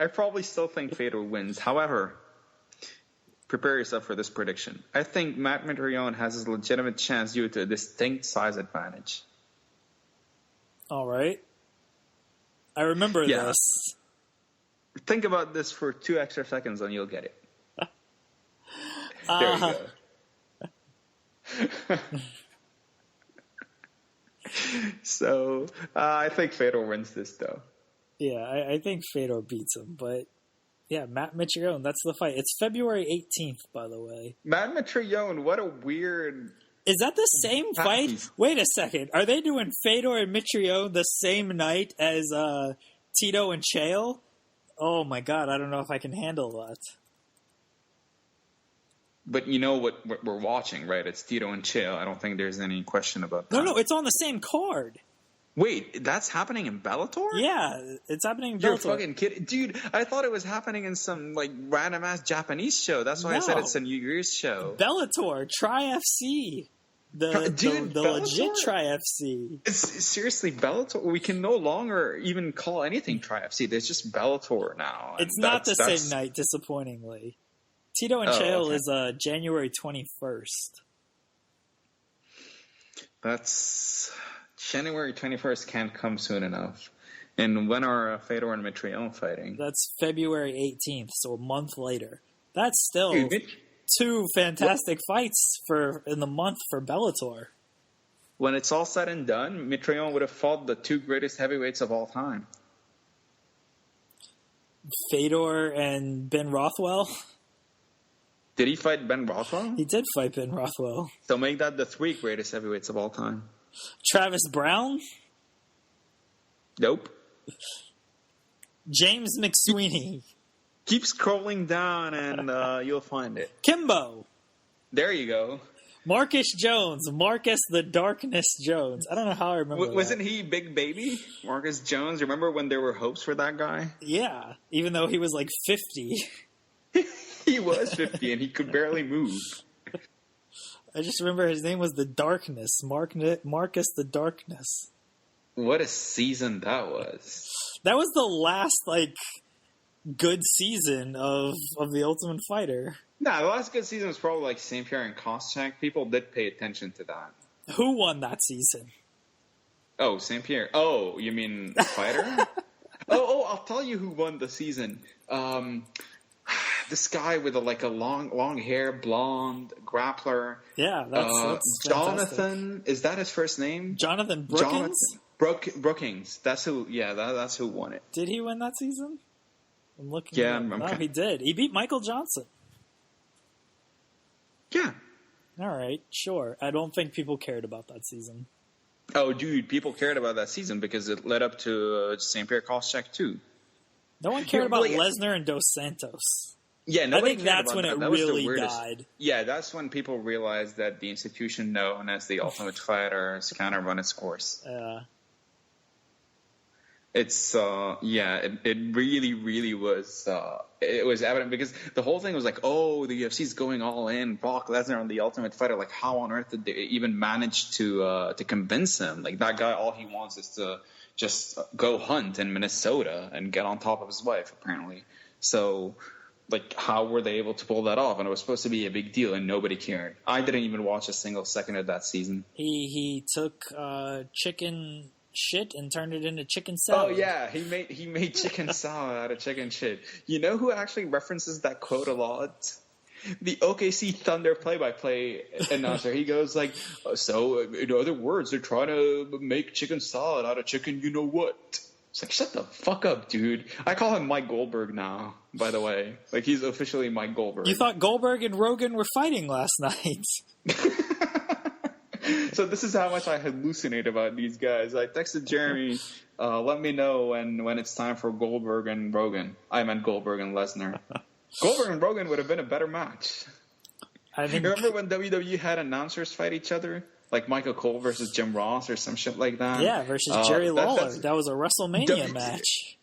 I probably still think Fedor wins. However, prepare yourself for this prediction. I think Matt Mitrione has a legitimate chance due to a distinct size advantage. All right. I remember this. Think about this for 2 extra seconds and you'll get it. There you go. So, I think Fedor wins this, though. Yeah, I think Fedor beats him, but yeah, Matt Mitrione, that's the fight. It's February 18th, by the way. Matt Mitrione, what a weird... Is that the same fight? Wait a second. Are they doing Fedor and Mitrione the same night as Tito and Chael? Oh my god, I don't know if I can handle that. But you know what we're watching, right? It's Tito and Chael. I don't think there's any question about that. No, it's on the same card. Wait, that's happening in Bellator? Yeah, it's happening in Bellator. You're fucking kidding. Dude, I thought it was happening in some, like, random-ass Japanese show. That's why I said it's a New Year's show. Bellator, Try FC. The legit Try FC. Seriously, Bellator? We can no longer even call anything Try FC. There's just Bellator now. It's not the same night, disappointingly. Tito and Chael is January 21st. That's... January 21st can't come soon enough. And when are Fedor and Mitrione fighting? That's February 18th, so a month later. That's still 2 fantastic fights in the month for Bellator. When it's all said and done, Mitrione would have fought the 2 greatest heavyweights of all time. Fedor and Ben Rothwell? Did he fight Ben Rothwell? He did fight Ben Rothwell. So make that the 3 greatest heavyweights of all time. Travis Brown? Nope. James McSweeney? Keep scrolling down and you'll find it. Kimbo? There you go. Marcus Jones. Marcus the Darkness Jones. I don't know how I remember that. Wasn't he Big Baby? Marcus Jones? Remember when there were hopes for that guy? Yeah, even though he was like 50. He was 50 and he could barely move. I just remember his name was the Darkness. Marcus the Darkness. What a season that was. That was the last, good season of The Ultimate Fighter. Nah, the last good season was probably like St. Pierre and Koscheck. People did pay attention to that. Who won that season? Oh, St. Pierre. Oh, you mean Fighter? I'll tell you who won the season. This guy with a long hair, blonde grappler. Yeah, that's Jonathan. Fantastic. Is that his first name? Jonathan Brookings. Brookings. That's who. Yeah, that's who won it. Did he win that season? I'm looking. Yeah, he did. He beat Michael Johnson. Yeah. All right, sure. I don't think people cared about that season. Oh, dude, people cared about that season because it led up to St. Pierre Koscheck too. No one cared about Lesnar and Dos Santos. Yeah, I think that's when it really died. Yeah, that's when people realized that the institution known as the Ultimate Fighter has kind of run its course. Yeah. It's, it really, really was, it was evident because the whole thing was like, oh, the UFC's going all in, Brock Lesnar on the Ultimate Fighter. Like, how on earth did they even manage to convince him? Like, that guy, all he wants is to just go hunt in Minnesota and get on top of his wife, apparently. So, like, how were they able to pull that off? And it was supposed to be a big deal, and nobody cared. I didn't even watch a single second of that season. He took chicken shit and turned it into chicken salad. Oh yeah, he made chicken salad out of chicken shit. You know who actually references that quote a lot? The OKC Thunder play-by-play announcer. He goes like, so in other words, they're trying to make chicken salad out of chicken you know what. It's like, shut the fuck up, dude. I call him Mike Goldberg now, by the way. Like, he's officially Mike Goldberg. You thought Goldberg and Rogan were fighting last night. So this is how much I hallucinate about these guys. I texted Jeremy, let me know when it's time for Goldberg and Rogan. I meant Goldberg and Lesnar. Goldberg and Rogan would have been a better match. Remember when WWE had announcers fight each other? Like Michael Cole versus Jim Ross or some shit like that? Yeah, versus Jerry Lawler. That was a WrestleMania match.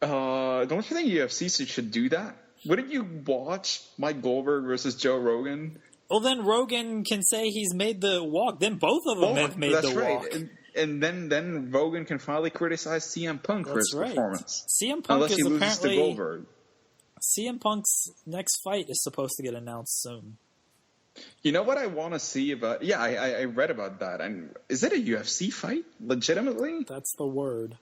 Don't you think UFC should do that? Wouldn't you watch Mike Goldberg versus Joe Rogan? Well, then Rogan can say he's made the walk. Then both of them have made the walk. And then Rogan can finally criticize CM Punk for his performance. CM Punk unless he loses to Goldberg. CM Punk's next fight is supposed to get announced soon. You know what I want to see about... Yeah, I read about that. And is it a UFC fight? Legitimately? That's the word.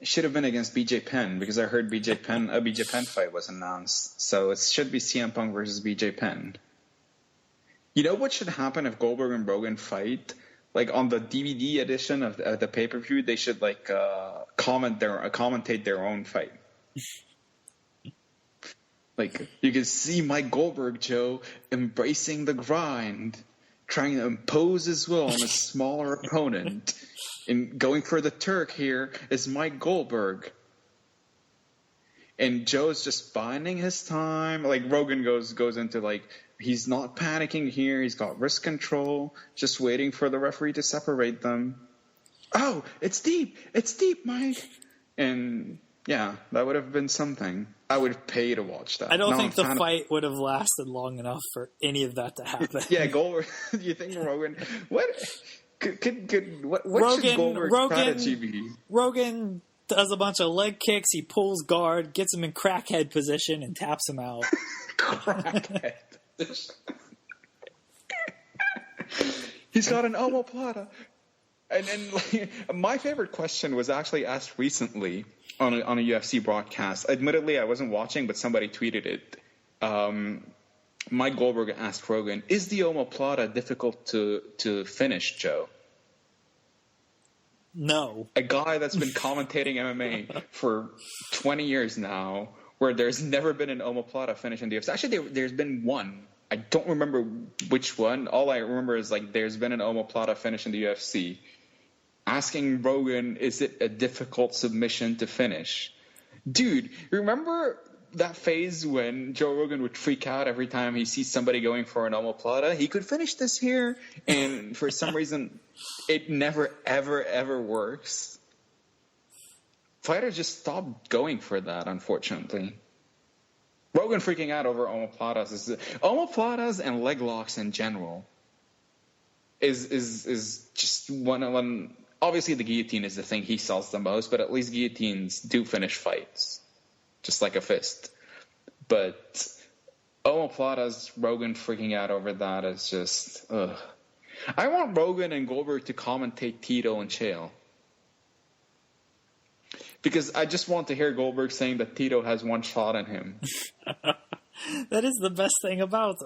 It should have been against BJ Penn because I heard a BJ Penn fight was announced. So it should be CM Punk versus BJ Penn. You know what should happen if Goldberg and Rogan fight? Like on the DVD edition of the pay-per-view, they should like commentate their own fight. Like you can see Mike Goldberg, Joe, embracing the grind, trying to impose his will on a smaller opponent. And going for the Turk here is Mike Goldberg. And Joe's just biding his time. Like Rogan goes into like, he's not panicking here. He's got wrist control, just waiting for the referee to separate them. Oh, it's deep, Mike. And yeah, that would have been something. I would pay to watch that. I don't think the fight would have lasted long enough for any of that to happen. Yeah, Goldberg. Do you think Rogan? What Rogan, should Goldberg's strategy be? Rogan does a bunch of leg kicks. He pulls guard, gets him in crackhead position, and taps him out. Crackhead position. He's got an omoplata. And like, my favorite question was actually asked recently on a UFC broadcast. Admittedly, I wasn't watching, but somebody tweeted it. Mike Goldberg asked Rogan, "Is the omoplata difficult to finish, Joe?" No. A guy that's been commentating MMA for 20 years now, where there's never been an omoplata finish in the UFC. Actually, there's been one. I don't remember which one. All I remember is like there's been an omoplata finish in the UFC. Asking Rogan, is it a difficult submission to finish? Dude, remember that phase when Joe Rogan would freak out every time he sees somebody going for an omoplata? He could finish this here, and for some reason, it never, ever, ever works. Fighters just stopped going for that, unfortunately. Rogan freaking out over omoplatas and leg locks in general is just one. Obviously, the guillotine is the thing he sells the most, but at least guillotines do finish fights, just like a fist. But omoplatas, Rogan freaking out over that is just, ugh. I want Rogan and Goldberg to commentate Tito and Chael. Because I just want to hear Goldberg saying that Tito has one shot in him. That is the best thing about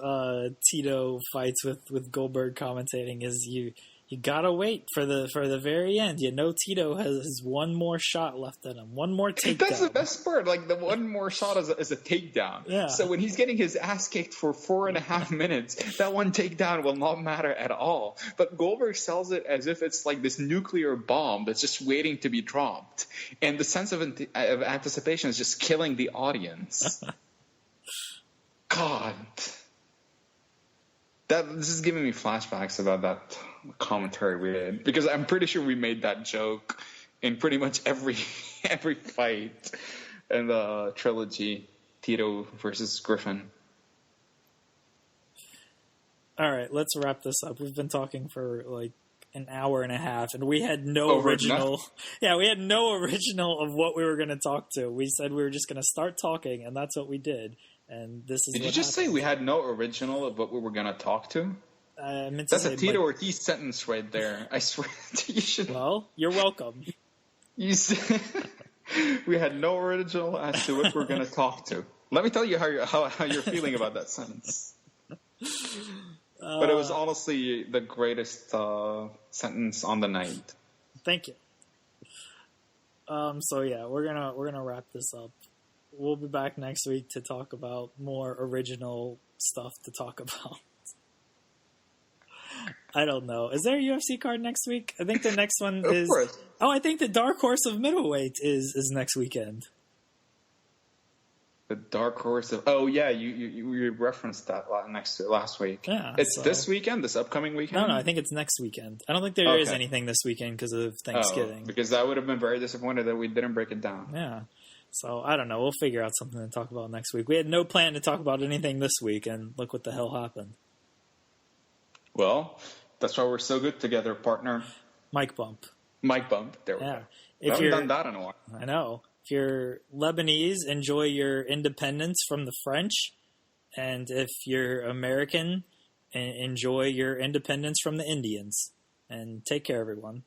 Tito fights with Goldberg commentating is you gotta wait for the very end. You know Tito has one more shot left in him, one more takedown. That's the best part. Like the one more shot is a takedown. Yeah. So when he's getting his ass kicked for 4.5 minutes, that one takedown will not matter at all. But Goldberg sells it as if it's like this nuclear bomb that's just waiting to be dropped, and the sense of anticipation is just killing the audience. God. This is giving me flashbacks about that commentary we did, because I'm pretty sure we made that joke in pretty much every fight in the trilogy, Tito versus Griffin. All right, let's wrap this up. We've been talking for like an hour and a half, and we had no original. Yeah, we had no original of what we were going to talk to. We said we were just going to start talking, and that's what we did. And this is. Did you just say we had no original of what we were going to talk to? That's a Tito Ortiz sentence right there. I swear you should. Well, you're welcome. You said we had no original as to what we're going to talk to. Let me tell you how you're feeling about that sentence. But it was honestly the greatest sentence on the night. Thank you. So yeah, we're gonna wrap this up. We'll be back next week to talk about more original stuff to talk about. I don't know. Is there a UFC card next week? I think the next one is. Of course. Oh, I think the dark horse of middleweight is next weekend. The dark horse of. Oh yeah, you referenced that last week. Yeah, it's this weekend, this upcoming weekend. No, I think it's next weekend. I don't think there is anything this weekend because of Thanksgiving. Because I would have been very disappointed that we didn't break it down. Yeah. So, I don't know. We'll figure out something to talk about next week. We had no plan to talk about anything this week, and look what the hell happened. Well, that's why we're so good together, partner. Mic bump. There we go. We haven't done that in a while. I know. If you're Lebanese, enjoy your independence from the French. And if you're American, enjoy your independence from the Indians. And take care, everyone.